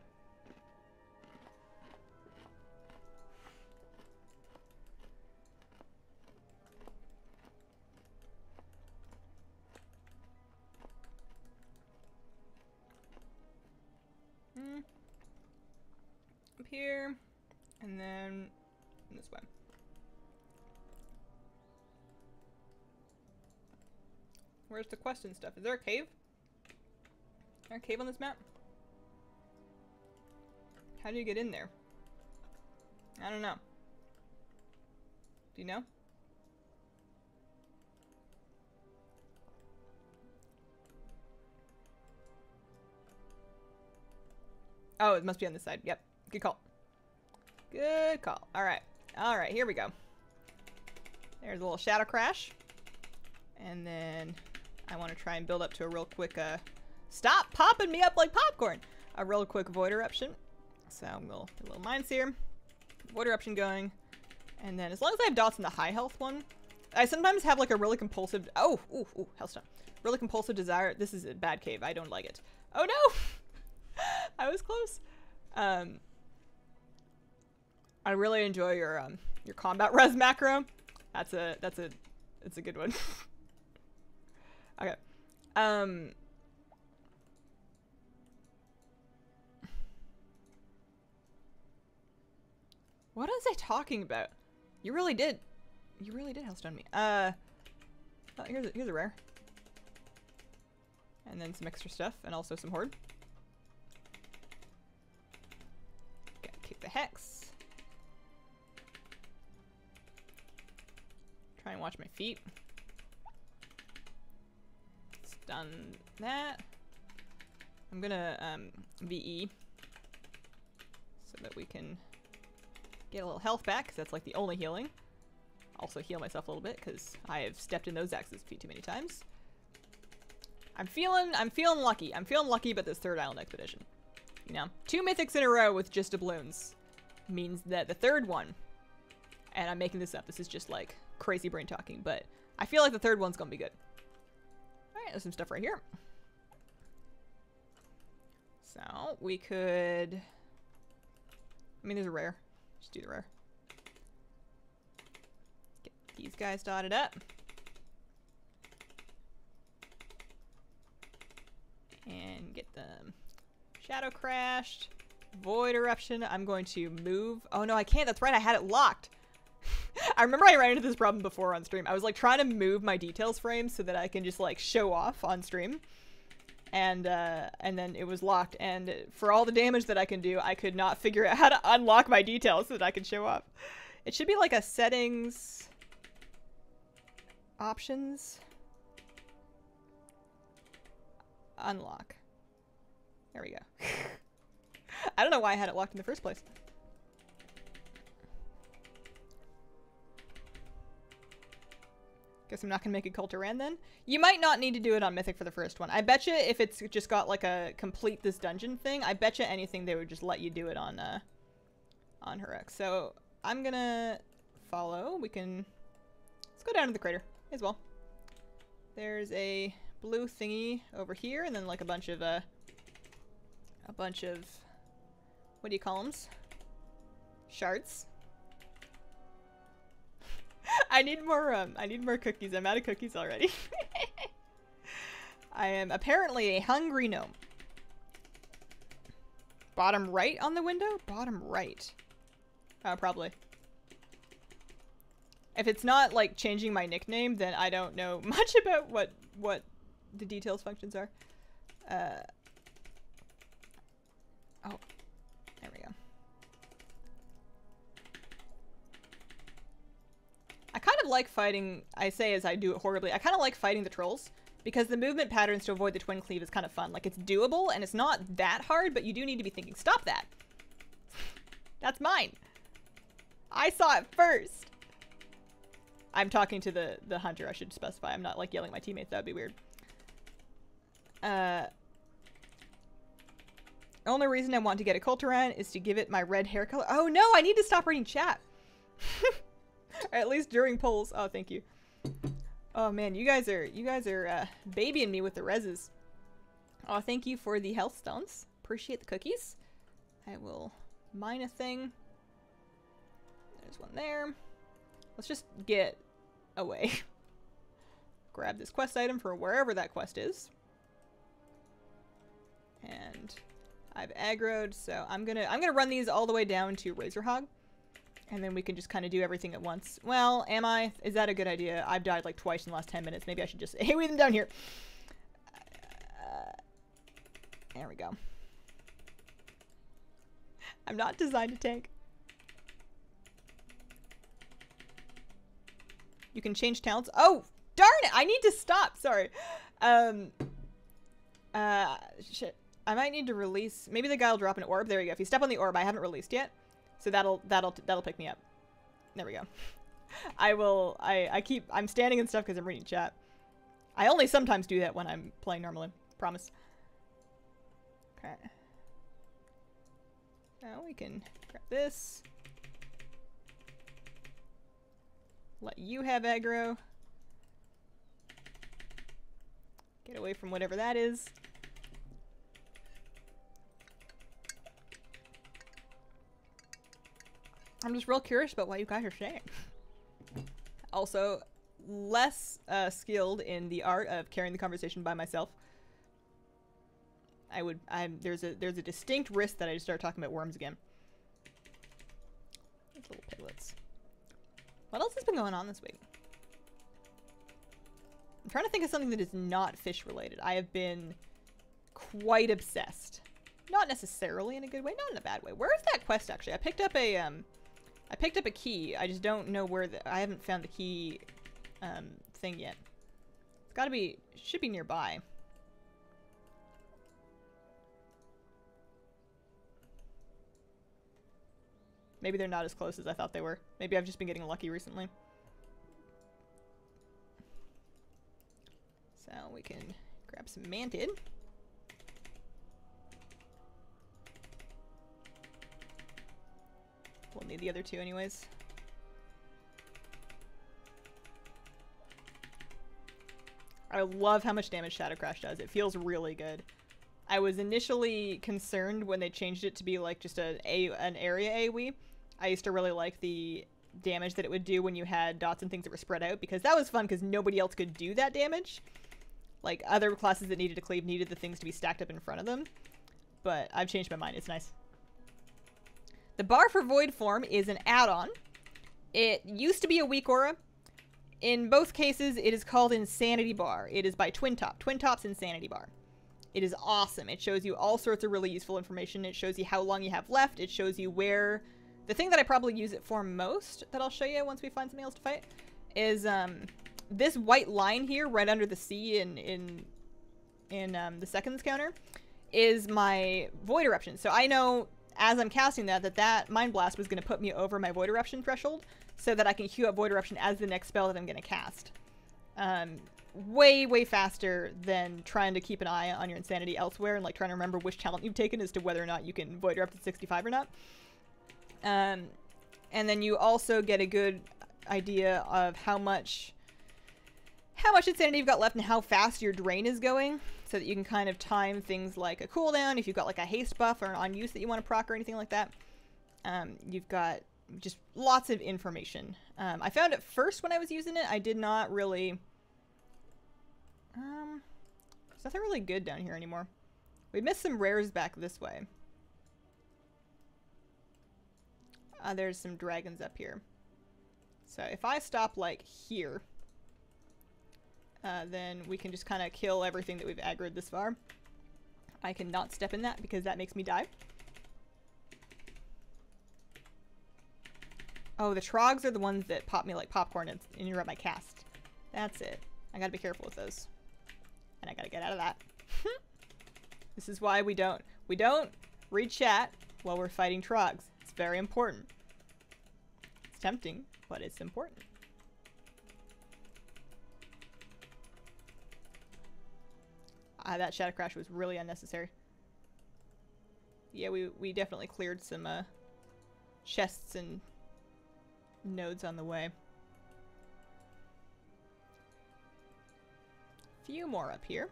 up here, and then this way. Where's the quest and stuff? Is there a cave? Is there a cave on this map? How do you get in there? I don't know. Do you know? Oh, it must be on this side. Yep. Good call. Good call. Alright. Alright, here we go. There's a little shadow crash. And then I want to try and build up to a real quick, stop popping me up like popcorn! A real quick void eruption. So we'll do a little mines here. Void eruption going. And then as long as I have dots in the high health one, I sometimes have like a really compulsive, oh, ooh, ooh, hellstone. Really compulsive desire. This is a bad cave. I don't like it. Oh no! I was close. I really enjoy your combat res macro. That's a good one. Okay. What was I talking about? You really did. You really did hellstone me. Oh, here's a rare. And then some extra stuff, and also some horde. Gotta kick the hex. Try and watch my feet. Stun that. I'm gonna VE so that we can get a little health back, because that's like the only healing. Also heal myself a little bit because I have stepped in those axes feet too many times. I'm feeling lucky. I'm feeling lucky about this third island expedition. You know, 2 mythics in a row with just doubloons means that the third one, and I'm making this up, this is just like crazy brain talking, but I feel like the third one's gonna be good. Alright, there's some stuff right here. So we could, I mean, there's a rare. Just do the rare. Get these guys dotted up. And get them shadow crashed. Void eruption. I'm going to move. Oh no, I can't. That's right. I had it locked. I remember I ran into this problem before on stream. I was like trying to move my details frame so that I can just like show off on stream. And then it was locked. And for all the damage that I can do, I could not figure out how to unlock my details so that I could show off. It should be like a settings options. Unlock. There we go. I don't know why I had it locked in the first place. Guess I'm not gonna make a cult around then. You might not need to do it on Mythic for the first one. I bet you if it's just got like a complete this dungeon thing, I bet you anything they would just let you do it on Heroic. So I'm gonna follow. Let's go down to the crater as well. There's a blue thingy over here, and then like a bunch of what do you call them? Shards. I need more cookies. I'm out of cookies already. I am apparently a hungry gnome. Bottom right on the window? Bottom right. Probably. If it's not like changing my nickname, then I don't know much about what the details functions are. Oh, there we go. I kind of like fighting, I say as I do it horribly, I kind of like fighting the trolls because the movement patterns to avoid the twin cleave is kind of fun. Like it's doable and it's not that hard, but you do need to be thinking, stop that. That's mine. I saw it first. I'm talking to the hunter, I should specify. I'm not like yelling at my teammates, that would be weird. Only reason I want to get a Culturan is to give it my red hair color. Oh no, I need to stop reading chat. Or at least during polls. Oh, thank you. Oh man, you guys are babying me with the reses. Oh, thank you for the health stones. Appreciate the cookies. I will mine a thing. There's one there. Let's just get away. Grab this quest item for wherever that quest is. And I've aggroed, so I'm gonna run these all the way down to Razorhog. And then we can just kind of do everything at once. Well, am I? Is that a good idea? I've died like twice in the last 10 minutes. Maybe I should just AoE them down here. There we go. I'm not designed to tank. You can change talents. Oh, darn it! I need to stop. Sorry. Shit. I might need to release. Maybe the guy will drop an orb. There we go. If you step on the orb, I haven't released yet, so that'll pick me up. There we go. I'm standing and stuff because I'm reading chat. I only sometimes do that when I'm playing normally. Promise. Okay. Now we can grab this. Let you have aggro. Get away from whatever that is. I'm just real curious about what you guys are saying. Also, less skilled in the art of carrying the conversation by myself. There's a distinct risk that I just start talking about worms again. These little piglets. What else has been going on this week? I'm trying to think of something that is not fish related. I have been quite obsessed. Not necessarily in a good way, not in a bad way. Where is that quest actually? I picked up a key. I just don't know where I haven't found the key thing yet. It's gotta be, should be nearby. Maybe they're not as close as I thought they were. Maybe I've just been getting lucky recently. So we can grab some mantid. We'll need the other two anyways. I love how much damage Shadow Crash does. It feels really good. I was initially concerned when they changed it to be like just an area AoE. I used to really like the damage that it would do when you had dots and things that were spread out, because that was fun because nobody else could do that damage. Like, other classes that needed to cleave needed the things to be stacked up in front of them. But I've changed my mind. It's nice. The bar for Void Form is an add-on. It used to be a weak aura. In both cases, it is called Insanity Bar. It is by Twin Top. Twin Top's Insanity Bar. It is awesome. It shows you all sorts of really useful information. It shows you how long you have left. It shows you where... The thing that I probably use it for most, that I'll show you once we find something else to fight, is this white line here, right under the C in the seconds counter, is my Void Eruption. So I know, as I'm casting that Mind Blast was going to put me over my Void Eruption threshold, so that I can queue up Void Eruption as the next spell that I'm going to cast. Way faster than trying to keep an eye on your insanity elsewhere and like trying to remember which talent you've taken as to whether or not you can Void Erupt at 65 or not. And then you also get a good idea of how much insanity you've got left and how fast your drain is going, so that you can kind of time things like a cooldown, if you've got like a haste buff or an on use that you want to proc or anything like that. You've got just lots of information. I found at first when I was using it, I did not really... there's nothing really good down here anymore. We missed some rares back this way. There's some dragons up here. So if I stop like here, then we can just kind of kill everything that we've aggroed this far. I cannot step in that because that makes me die. Oh, the trogs are the ones that pop me like popcorn and interrupt my cast. That's it. I gotta be careful with those. And I gotta get out of that. This is why we don't read chat while we're fighting trogs. It's very important. It's tempting, but it's important. That Shadow Crash was really unnecessary. Yeah, we definitely cleared some chests and nodes on the way. Few more up here.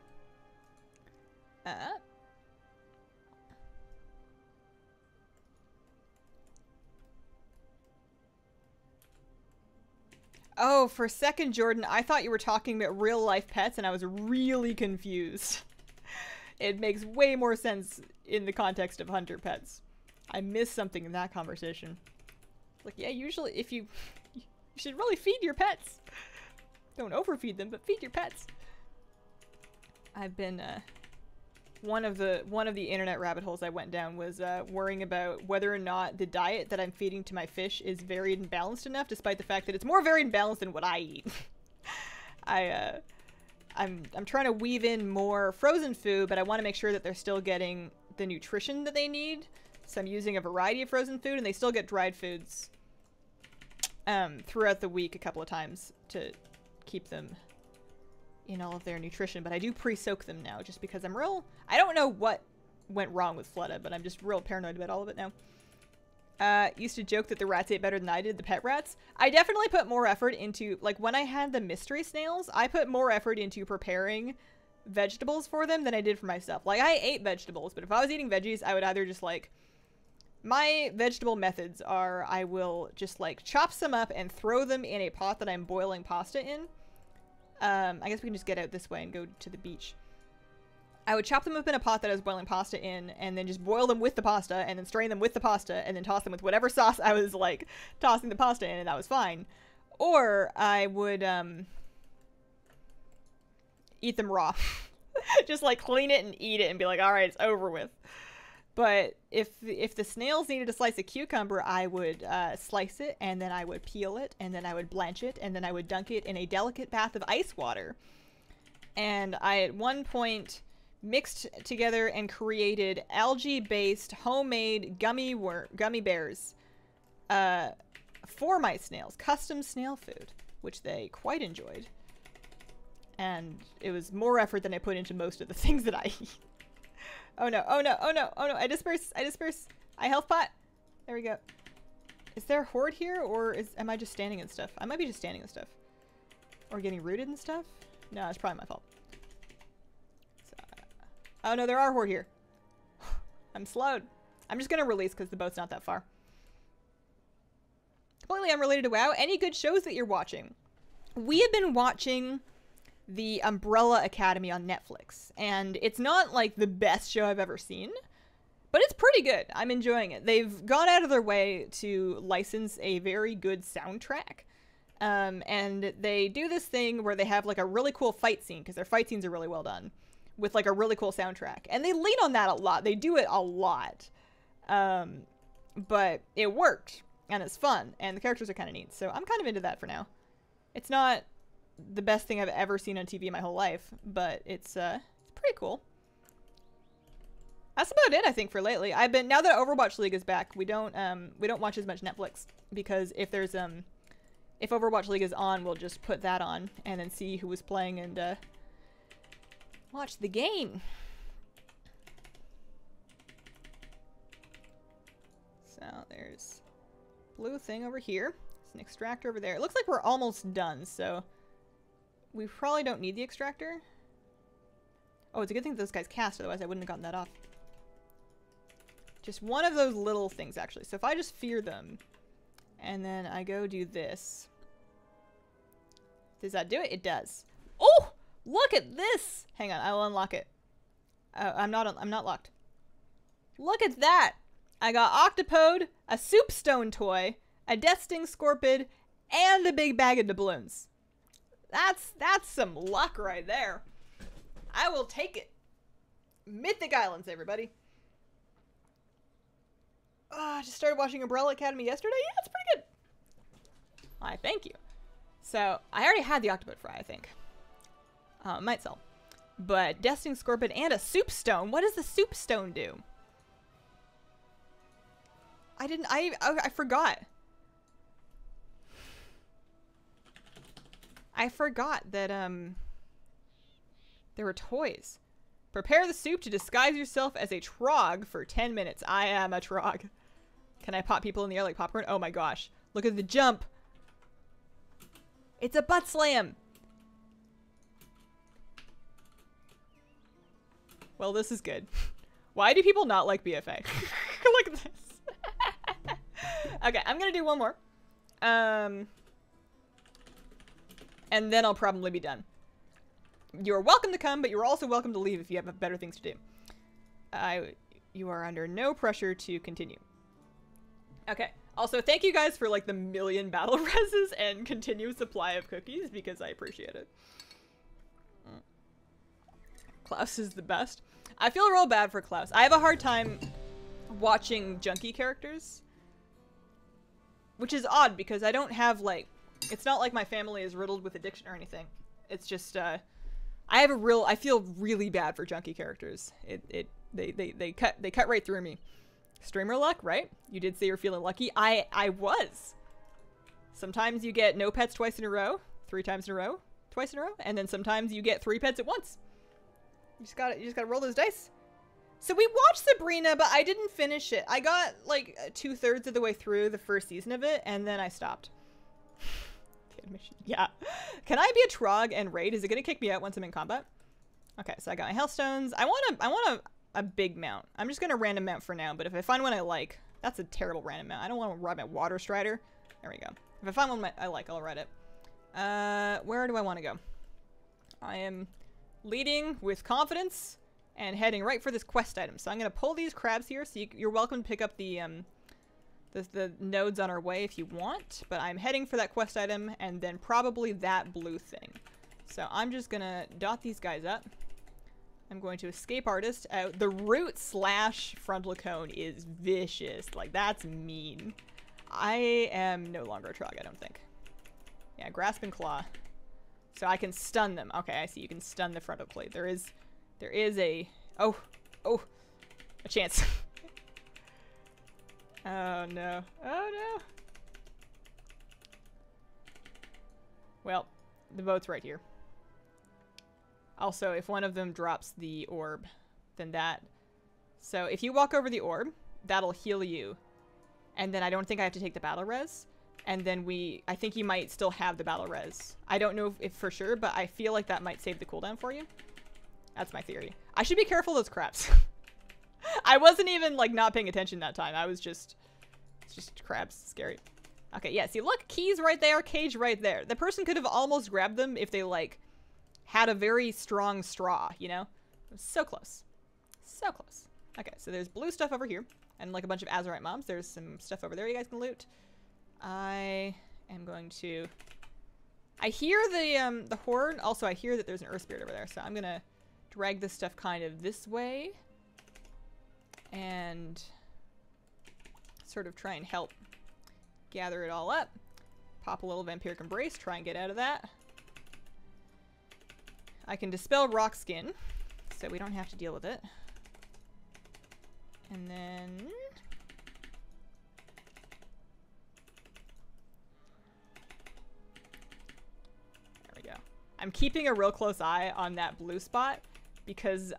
Oh, for a second, Jordan, I thought you were talking about real-life pets, and I was really confused. It makes way more sense in the context of hunter pets. I missed something in that conversation. Like, yeah, usually if you should really feed your pets. Don't overfeed them, but feed your pets. I've been one of the internet rabbit holes I went down was worrying about whether or not the diet that I'm feeding to my fish is varied and balanced enough, despite the fact that it's more varied and balanced than what I eat. I'm trying to weave in more frozen food, but I want to make sure that they're still getting the nutrition that they need. So I'm using a variety of frozen food, and they still get dried foods throughout the week a couple of times to keep them in all of their nutrition. But I do pre-soak them now just because I don't know what went wrong with Flutta, but I'm just real paranoid about all of it now. Used to joke that the rats ate better than I did, the pet rats. I definitely put more effort into, like, when I had the mystery snails, I put more effort into preparing vegetables for them than I did for myself. Like, I ate vegetables, but if I was eating veggies, I would either just, like, my vegetable methods are I will just, like, chop some up and throw them in a pot that I'm boiling pasta in. I guess we can just get out this way and go to the beach. I would chop them up in a pot that I was boiling pasta in, and then just boil them with the pasta, and then strain them with the pasta, and then toss them with whatever sauce I was, like, tossing the pasta in, and that was fine. Or I would, eat them raw. Just, like, clean it and eat it and be like, alright, it's over with. But if the snails needed a slice of cucumber, I would slice it, and then I would peel it, and then I would blanch it, and then I would dunk it in a delicate bath of ice water. And I, at one point, mixed together and created algae-based homemade gummy bears for my snails. Custom snail food, which they quite enjoyed. And it was more effort than I put into most of the things that I eat. Oh no, oh no, oh no, oh no, I disperse. I health pot. There we go. Is there a horde here, or am I just standing and stuff? I might be just standing and stuff. Or getting rooted and stuff? No, it's probably my fault. Oh no, there are horde here. I'm slowed. I'm just gonna release because the boat's not that far. Completely unrelated to WoW. Any good shows that you're watching? We have been watching the Umbrella Academy on Netflix, and it's not like the best show I've ever seen, but it's pretty good. I'm enjoying it. They've gone out of their way to license a very good soundtrack. And they do this thing where they have like a really cool fight scene, because their fight scenes are really well done, with like a really cool soundtrack. And they lean on that a lot. They do it a lot. But it worked, and it's fun, and the characters are kind of neat. So I'm kind of into that for now. It's not the best thing I've ever seen on TV in my whole life, but it's pretty cool. That's about it, I think, for lately. Now that Overwatch League is back, we don't watch as much Netflix, because if Overwatch League is on, we'll just put that on and then see who was playing and watch the game. So there's blue thing over here. There's an extractor over there. It looks like we're almost done, so we probably don't need the extractor. Oh, it's a good thing that those guys cast, otherwise I wouldn't have gotten that off. Just one of those little things, actually. So if I just fear them, and then I go do this. Does that do it? It does. Oh! Look at this! Hang on, I'll unlock it. I'm not locked. Look at that! I got Octopode, a Soupstone toy, a Death Sting Scorpid, and a big bag of doubloons. That's some luck right there. I will take it. Mythic Islands, everybody. I just started watching Umbrella Academy yesterday. Yeah, it's pretty good. Why, thank you. So, I already had the Octopode Fry, I think. Might sell. But Death Sting Scorpion and a Soupstone. What does the Soupstone do? I forgot. I forgot that, there were toys. Prepare the soup to disguise yourself as a trog for 10 minutes. I am a trog. Can I pop people in the air like popcorn? Oh my gosh. Look at the jump. It's a butt slam. Well, this is good. Why do people not like BFA? Look at this. Okay, I'm gonna do one more. And then I'll probably be done. You're welcome to come, but you're also welcome to leave if you have better things to do. You are under no pressure to continue. Okay. Also, thank you guys for like the million battle reses and continuous supply of cookies because I appreciate it. Klaus is the best. I feel real bad for Klaus. I have a hard time watching junkie characters, which is odd because I don't have like, it's not like my family is riddled with addiction or anything. It's just, I feel really bad for junkie characters. They cut right through me. Streamer luck, right? You did say you're feeling lucky. I was. Sometimes you get no pets twice in a row, 3 times in a row, twice in a row, and then sometimes you get 3 pets at once. You just gotta roll those dice. So we watched Sabrina, but I didn't finish it. I got like 2/3 of the way through the first season of it, and then I stopped. Yeah. Can I be a Trog and raid? Is it gonna kick me out once I'm in combat? Okay, so I got my Hellstones. I want a big mount. I'm just gonna random mount for now, but if I find one I like, that's a terrible random mount. I don't want to ride my Water Strider. There we go. If I find one I like, I'll ride it. Where do I want to go? I am leading with confidence and heading right for this quest item. So I'm gonna pull these crabs here. So you're welcome to pick up the nodes on our way if you want, but I'm heading for that quest item and then probably that blue thing. So I'm just gonna dot these guys up. I'm going to escape artist out. The root / frontal cone is vicious. Like, that's mean. I am no longer a Trog, I don't think. Yeah, grasp and claw. So I can stun them. Okay, I see. You can stun the frontal plate. There is a chance. Oh no. Oh no. Well, the boat's right here. Also, if one of them drops the orb, then that... So if you walk over the orb, that'll heal you. And then I don't think I have to take the battle res. And then I think you might still have the battle res. I don't know if for sure, but I feel like that might save the cooldown for you. That's my theory. I should be careful of those crabs. I wasn't even like not paying attention that time. I was just... It's just crabs. Scary. Okay, yeah, see, look, keys right there, cage right there. The person could have almost grabbed them if they like... had a very strong straw, you know? It was so close. So close. Okay, so there's blue stuff over here. And like a bunch of Azurite mobs. There's some stuff over there you guys can loot. I am going to... I hear the horde. Also, I hear that there's an earth spirit over there. So I'm going to drag this stuff kind of this way. And sort of try and help gather it all up. Pop a little vampiric embrace. Try and get out of that. I can dispel rock skin, so we don't have to deal with it. And then... There we go. I'm keeping a real close eye on that blue spot because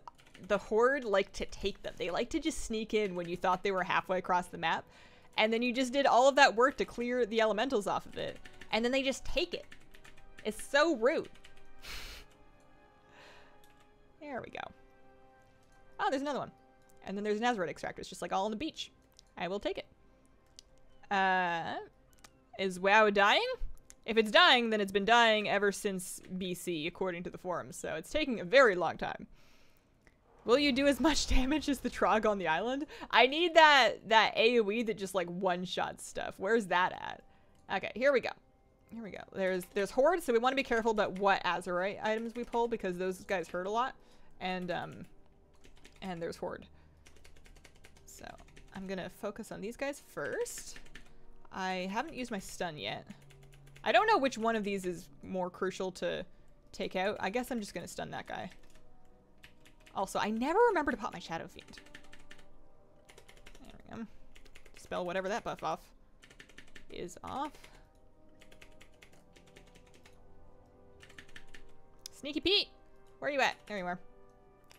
the horde like to take them. They like to just sneak in when you thought they were halfway across the map. And then you just did all of that work to clear the elementals off of it. And then they just take it. It's so rude. There we go. Oh, there's another one. And then there's an Azurite extractor. It's just like all on the beach. I will take it. Is WoW dying? If it's dying, then it's been dying ever since BC, according to the forums. So it's taking a very long time. Will you do as much damage as the Trog on the island? I need that AoE that just like one-shot stuff. Where's that at? Okay, here we go. Here we go. There's horde, so we want to be careful about what Azurite items we pull because those guys hurt a lot. And there's horde. So I'm gonna focus on these guys first. I haven't used my stun yet. I don't know which one of these is more crucial to take out. I guess I'm just gonna stun that guy. Also, I never remember to pop my Shadow Fiend. There we go. Dispel whatever that buff off is off. Sneaky Pete! Where are you at? There you are.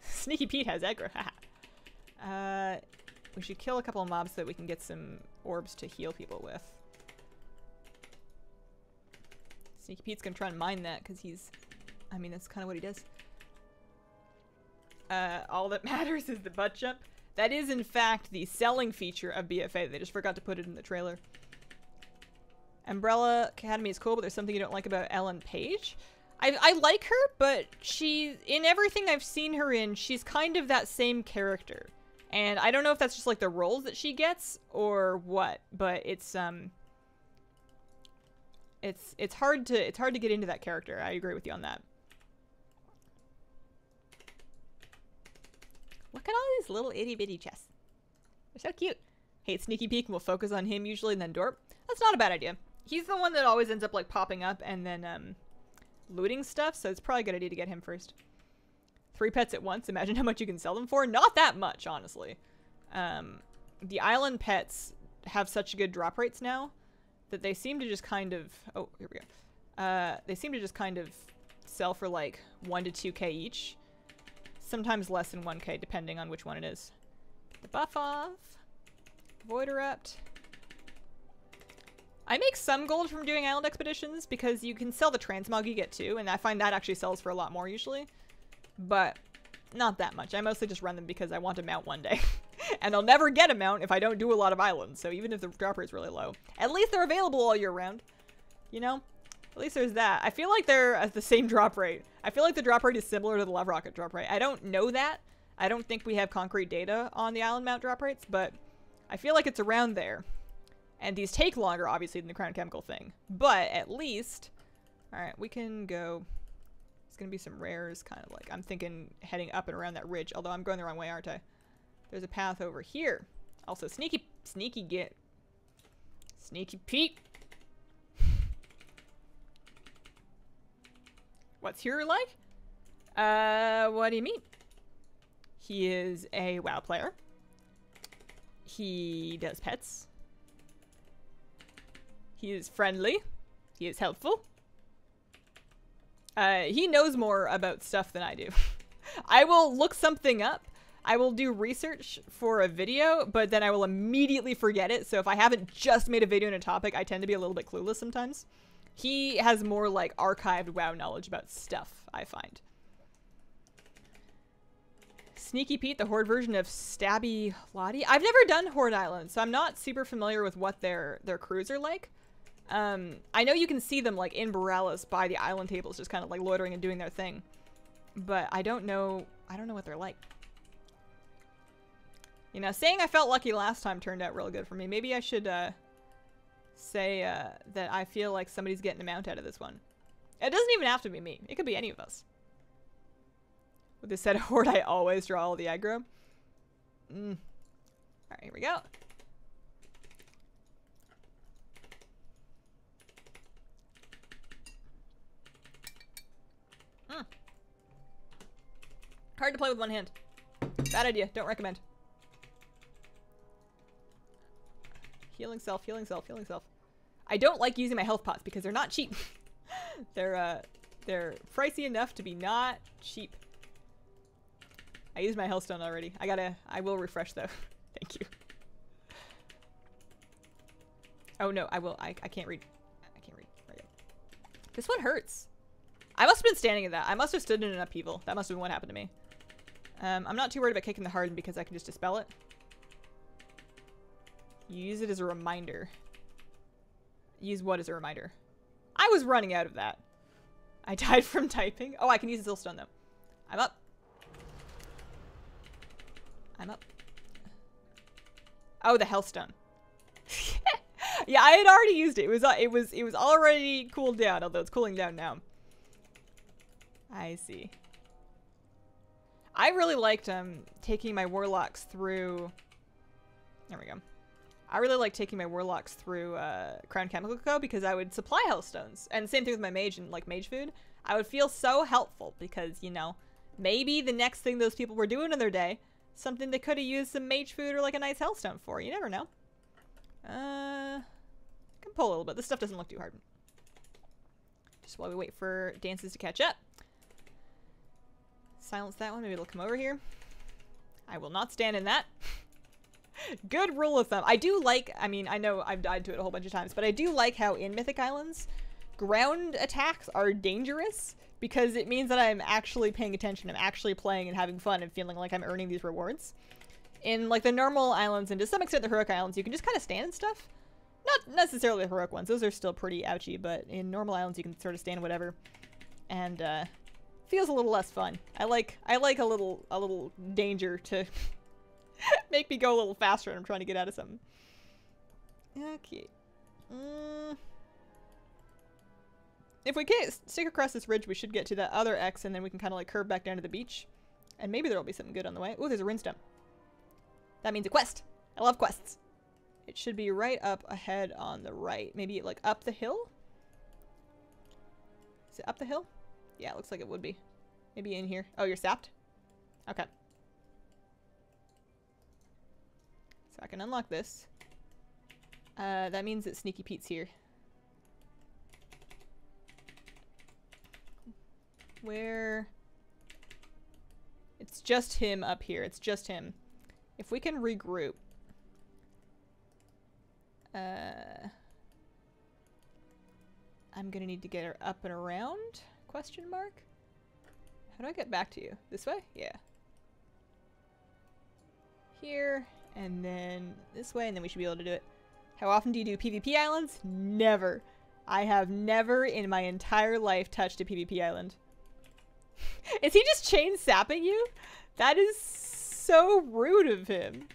Sneaky Pete has aggro. Haha. We should kill a couple of mobs so that we can get some orbs to heal people with. Sneaky Pete's gonna try and mine that because he's... I mean, that's kind of what he does. All that matters is the butt jump. That is, in fact, the selling feature of BFA. They just forgot to put it in the trailer. Umbrella Academy is cool, but there's something you don't like about Ellen Page. I like her, but in everything I've seen her in, she's kind of that same character. And I don't know if that's just like the roles that she gets or what, but it's hard to get into that character. I agree with you on that. Look at all these little itty bitty chests. They're so cute. Hate Sneaky Peek and we'll focus on him usually and then Dorp. That's not a bad idea. He's the one that always ends up like popping up and then looting stuff, so it's probably a good idea to get him first. 3 pets at once. Imagine how much you can sell them for. Not that much, honestly. The island pets have such good drop rates now that they seem to just kind of... Oh, here we go. They seem to just kind of sell for like 1 to 2k each. Sometimes less than 1k, depending on which one it is. The buff off. Void erupt. I make some gold from doing island expeditions because you can sell the transmog you get too, and I find that actually sells for a lot more usually. But not that much. I mostly just run them because I want a mount one day. And I'll never get a mount if I don't do a lot of islands, so even if the drop rate is really low, at least they're available all year round. You know? At least there's that. I feel like they're at the same drop rate. I feel like the drop rate is similar to the Love Rocket drop rate. I don't know that. I don't think we have concrete data on the island mount drop rates, but I feel like it's around there. And these take longer, obviously, than the Crown Chemical thing. But at least... Alright, we can go... There's going to be some rares, kind of like... I'm thinking heading up and around that ridge, although I'm going the wrong way, aren't I? There's a path over here. Also, Sneaky Pete. What's Hero like? What do you mean? He is a WoW player. He does pets. He is friendly. He is helpful. He knows more about stuff than I do. I will look something up. I will do research for a video, but then I will immediately forget it. So if I haven't just made a video on a topic, I tend to be a little bit clueless sometimes. He has more like archived WoW knowledge about stuff, I find. Sneaky Pete, the Horde version of Stabby Lottie. I've never done Horde Island, so I'm not super familiar with what their crews are like. I know you can see them like in Borealis by the island tables, just kind of like loitering and doing their thing. But I don't know what they're like. You know, saying I felt lucky last time turned out real good for me. Maybe I should say that I feel like somebody's getting a mount out of this one. It doesn't even have to be me. It could be any of us. With this set of Horde, I always draw all the aggro. Alright, here we go. Hard to play with one hand. Bad idea. Don't recommend. Healing self, healing self, healing self. I don't like using my health pots because they're not cheap. They're pricey enough to be not cheap. I used my health stone already. I will refresh though. Thank you. Oh no, I will. I can't read. I can't read. Right. This one hurts. I must have been standing in that. I must have stood in an upheaval. That must have been what happened to me. I'm not too worried about kicking the harden because I can just dispel it. You use it as a reminder. Use what as a reminder? I was running out of that. I died from typing. Oh, I can use the Zillstone though. I'm up. I'm up. Oh, the Hellstone. Yeah, I had already used it. It was already cooled down, although it's cooling down now. I see. I really liked taking my warlocks through. There we go. I really like taking my warlocks through Crown Chemical Co. because I would supply hellstones, and same thing with my mage and like mage food. I would feel so helpful because, you know, maybe the next thing those people were doing in their day, something they could have used some mage food or like a nice hellstone for. You never know. I can pull a little bit. This stuff doesn't look too hard. Just while we wait for dances to catch up. Silence that one. Maybe it'll come over here. I will not stand in that. Good rule of thumb. I do like, I mean, I know I've died to it a whole bunch of times, but I do like how in Mythic Islands, ground attacks are dangerous because it means that I'm actually paying attention. I'm actually playing and having fun and feeling like I'm earning these rewards. In like the normal islands and to some extent the heroic islands, you can just kind of stand and stuff. Not necessarily the heroic ones. Those are still pretty ouchy, but in normal islands you can sort of stand whatever. And feels a little less fun. I like a little danger to Make me go a little faster when I'm trying to get out of something. Okay. If we can't stick across this ridge, we should get to that other X, and then we can kind of like curve back down to the beach. And maybe there'll be something good on the way. Oh, there's a runestone. That means a quest. I love quests. It should be right up ahead on the right. Maybe like up the hill? Is it up the hill? Yeah, it looks like it would be. Maybe in here. Oh, you're sapped? Okay. So I can unlock this. That means that Sneaky Pete's here. Where? It's just him up here. It's just him. If we can regroup. I'm gonna need to get her up and around? Question mark? How do I get back to you? This way? Yeah. Here, and then this way, and then we should be able to do it. How often do you do PvP islands? Never. I have never in my entire life touched a PvP island. Is he just chain sapping you? That is so rude of him.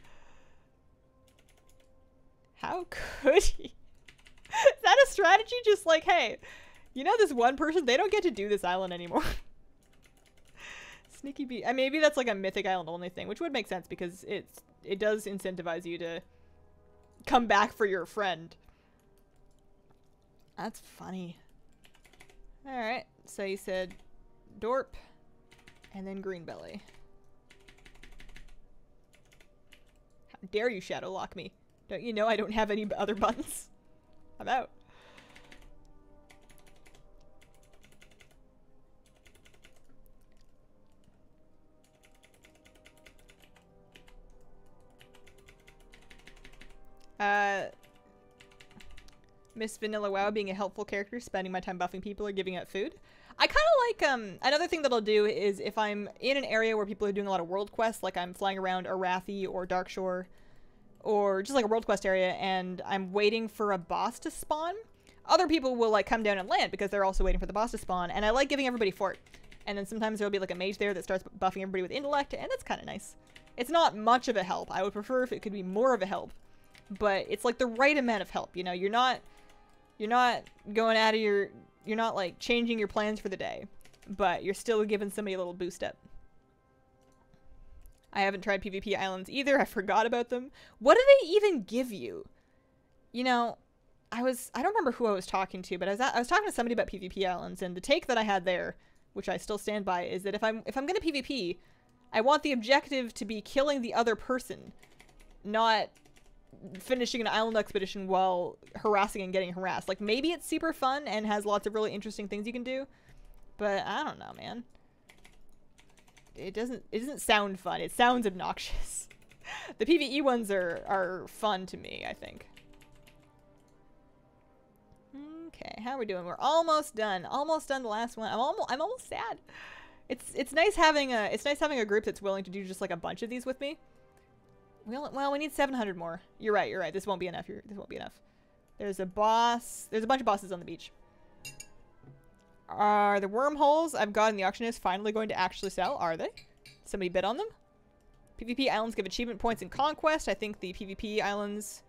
How could he? Is that a strategy? Just like, hey, you know this one person? They don't get to do this island anymore. Sneaky Bee. Maybe that's like a Mythic Island only thing, which would make sense because it does incentivize you to come back for your friend. That's funny. Alright, so you said Dorp and then Greenbelly. How dare you shadow lock me? Don't you know I don't have any other buttons? I'm out. Miss Vanilla WoW being a helpful character, spending my time buffing people or giving out food. I kind of like, another thing that I'll do is if I'm in an area where people are doing a lot of world quests, like I'm flying around Arathi or Darkshore, or just like a world quest area, and I'm waiting for a boss to spawn, other people will like come down and land because they're also waiting for the boss to spawn, and I like giving everybody fort. And then sometimes there'll be like a mage there that starts buffing everybody with intellect, and that's kind of nice. It's not much of a help. I would prefer if it could be more of a help, but it's like the right amount of help, you know? You're not going out of you're not like changing your plans for the day, but you're still giving somebody a little boost up. I haven't tried PvP islands either. I forgot about them. What do they even give you? You know, I don't remember who I was talking to, but I was talking to somebody about PvP islands, and the take that I had there, which I still stand by, is that if I'm going to PvP, I want the objective to be killing the other person, not finishing an island expedition while harassing and getting harassed. Like, maybe it's super fun and has lots of really interesting things you can do, but I don't know, man. It doesn't sound fun. It sounds obnoxious. The PvE ones are fun to me, I think. Okay, how are we doing? We're almost done. Almost done the last one. I'm almost sad. It's nice having a group that's willing to do just like a bunch of these with me. Well, we need 700 more. You're right. This won't be enough. This won't be enough. There's a boss. There's a bunch of bosses on the beach. Are the wormholes I've got in the auctioneer finally going to actually sell? Are they? Somebody bid on them? PvP islands give achievement points in conquest. I think the PvP islands,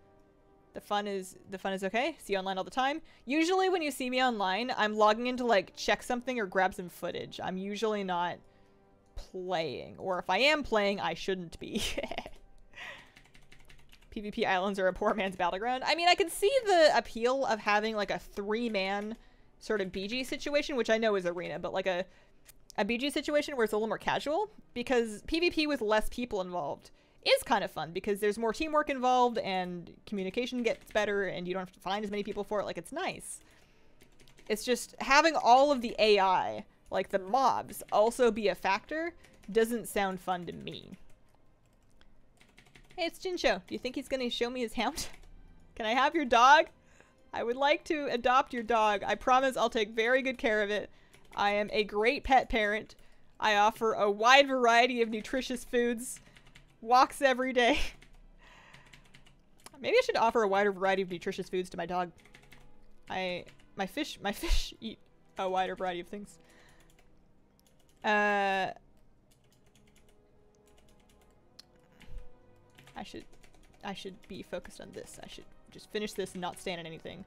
the fun is okay. See you online all the time. Usually when you see me online, I'm logging in to like check something or grab some footage. I'm usually not playing, or if I am playing, I shouldn't be. PvP islands are a poor man's battleground. I mean, I can see the appeal of having like a 3-man sort of BG situation, which I know is arena, but like a BG situation where it's a little more casual, because PvP with less people involved is kind of fun because there's more teamwork involved and communication gets better and you don't have to find as many people for it. Like, it's nice. It's just having all of the AI, like the mobs, also be a factor doesn't sound fun to me. Hey, it's Jinsho. Do you think he's gonna show me his hound? Can I have your dog? I would like to adopt your dog. I promise I'll take very good care of it. I am a great pet parent. I offer a wide variety of nutritious foods. Walks every day. Maybe I should offer a wider variety of nutritious foods to my dog. My fish eat a wider variety of things. I should be focused on this. I should just finish this and not stand on anything.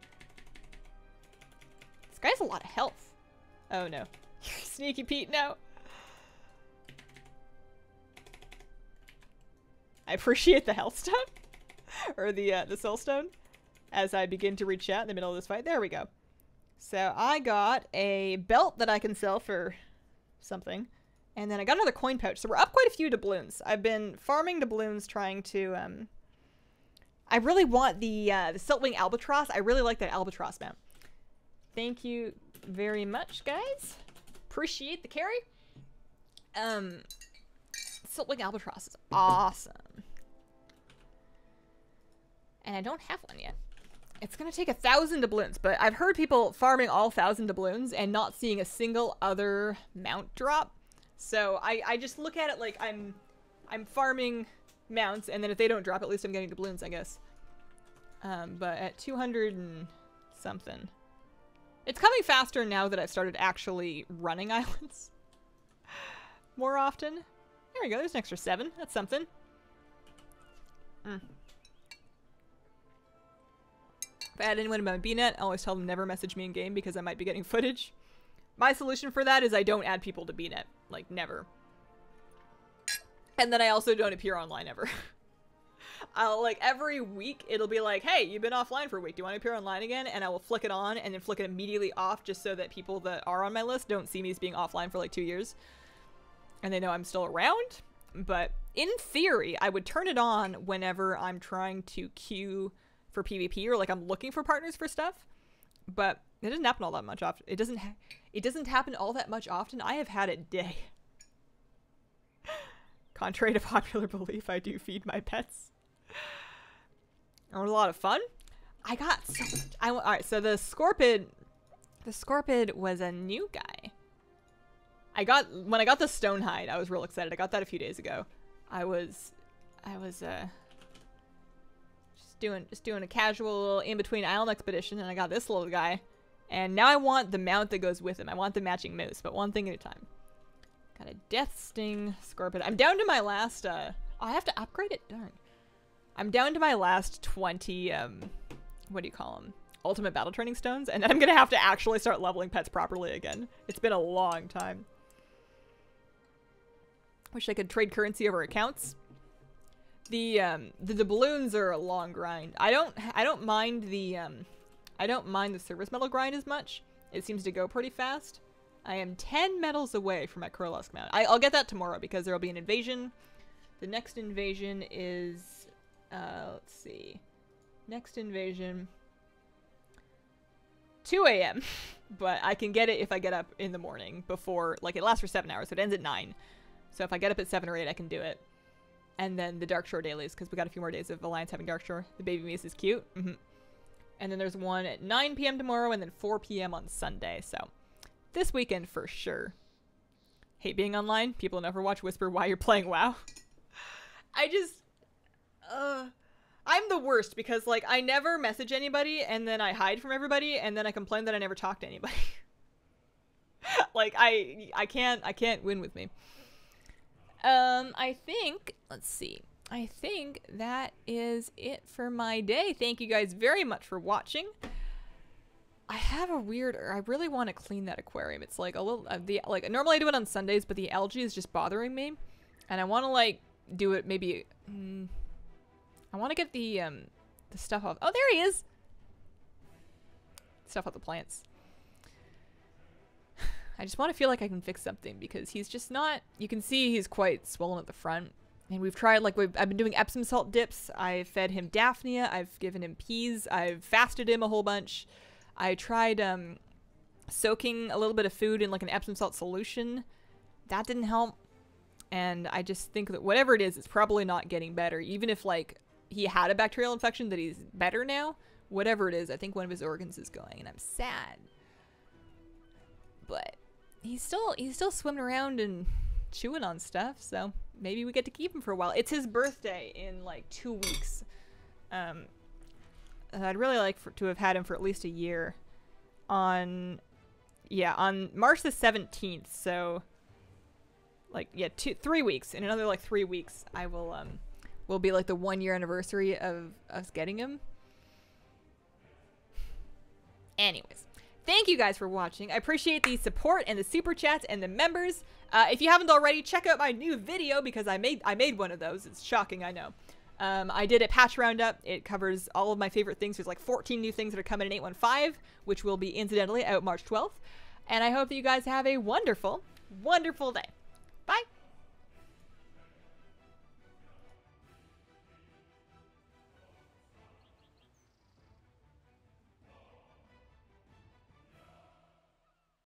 This guy has a lot of health. Oh no. Sneaky Pete, no. I appreciate the health stone. Or the soul stone. As I begin to reach out in the middle of this fight. There we go. So I got a belt that I can sell for something. And then I got another coin pouch. So we're up quite a few doubloons. I've been farming doubloons trying to, I really want the Siltwing Albatross. I really like that Albatross mount. Thank you very much, guys. Appreciate the carry. Siltwing Albatross is awesome. And I don't have one yet. It's gonna take 1,000 doubloons, but I've heard people farming all 1,000 doubloons and not seeing a single other mount drop. So I just look at it like I'm farming mounts, and then if they don't drop, at least I'm getting doubloons, I guess. But at 200 and something. It's coming faster now that I've started actually running islands more often. There we go, there's an extra 7. That's something. If I had anyone in my BNet, I always tell them never message me in game because I might be getting footage. My solution for that is I don't add people to BNet. Like, never. And then I also don't appear online ever. I'll, like, every week, it'll be like, hey, you've been offline for a week. Do you want to appear online again? And I will flick it on and then flick it immediately off just so that people that are on my list don't see me as being offline for, like, 2 years. And they know I'm still around. But in theory, I would turn it on whenever I'm trying to queue for PvP or, like, I'm looking for partners for stuff. But it doesn't happen all that much often. It doesn't happen all that much often. I have had a day. Contrary to popular belief, I do feed my pets. It was a lot of fun. I got so much. Alright, so the Scorpid was a new guy. When I got the Stonehide, I was real excited. I got that a few days ago. I was just doing a casual little in-between island expedition, and I got this little guy. And now I want the mount that goes with him. I want the matching moose, but one thing at a time. Got a Death Sting Scorpion. I'm down to my last, I have to upgrade it? Darn. I'm down to my last 20, what do you call them? Ultimate Battle Training Stones, and then I'm gonna have to actually start leveling pets properly again. It's been a long time. Wish I could trade currency over accounts. The doubloons are a long grind. I don't mind the service medal grind as much. It seems to go pretty fast. I am 10 medals away from my Kurlusk mount. I'll get that tomorrow because there will be an invasion. The next invasion is, let's see. Next invasion, 2 a.m. But I can get it if I get up in the morning before, like, it lasts for 7 hours, so it ends at 9. So if I get up at 7 or 8, I can do it. And then the Dark Shore dailies, because we got a few more days of Alliance having Dark Shore. The baby moose is cute. And then there's one at 9 p.m. tomorrow, and then 4 p.m. on Sunday. So this weekend for sure. Hate being online. People never watch Whisper while you're playing WoW. I'm the worst because, like, I never message anybody, and then I hide from everybody, and then I complain that I never talk to anybody. Like, I can't win with me. I think, let's see. I think that is it for my day. Thank you guys very much for watching. I have a weird, I really want to clean that aquarium. It's like a little, like, normally I do it on Sundays, but the algae is just bothering me. And I want to, like, do it maybe, I want to get the stuff off. Oh, there he is. Stuff off the plants. I just want to feel like I can fix something because he's just not, you can see he's quite swollen at the front. And we've tried, like, I've been doing Epsom salt dips. I've fed him Daphnia. I've given him peas. I've fasted him a whole bunch. I tried soaking a little bit of food in, like, an Epsom salt solution. That didn't help. And I just think that whatever it is, it's probably not getting better. Even if, like, he had a bacterial infection that he's better now, whatever it is, I think one of his organs is going, and I'm sad. But he's still swimming around and chewing on stuff, so maybe we get to keep him for a while. It's his birthday in, like, 2 weeks. I'd really like to have had him for at least a year. On March the 17th, so, like, yeah, 3 weeks. In another, like, 3 weeks, I will will be like the 1-year anniversary of us getting him. Anyways, thank you guys for watching. I appreciate the support and the super chats and the members. If you haven't already, check out my new video because I made one of those. It's shocking, I know. I did a patch roundup. It covers all of my favorite things. There's like 14 new things that are coming in 8.15, which will be incidentally out March 12th. And I hope that you guys have a wonderful, wonderful day. Bye.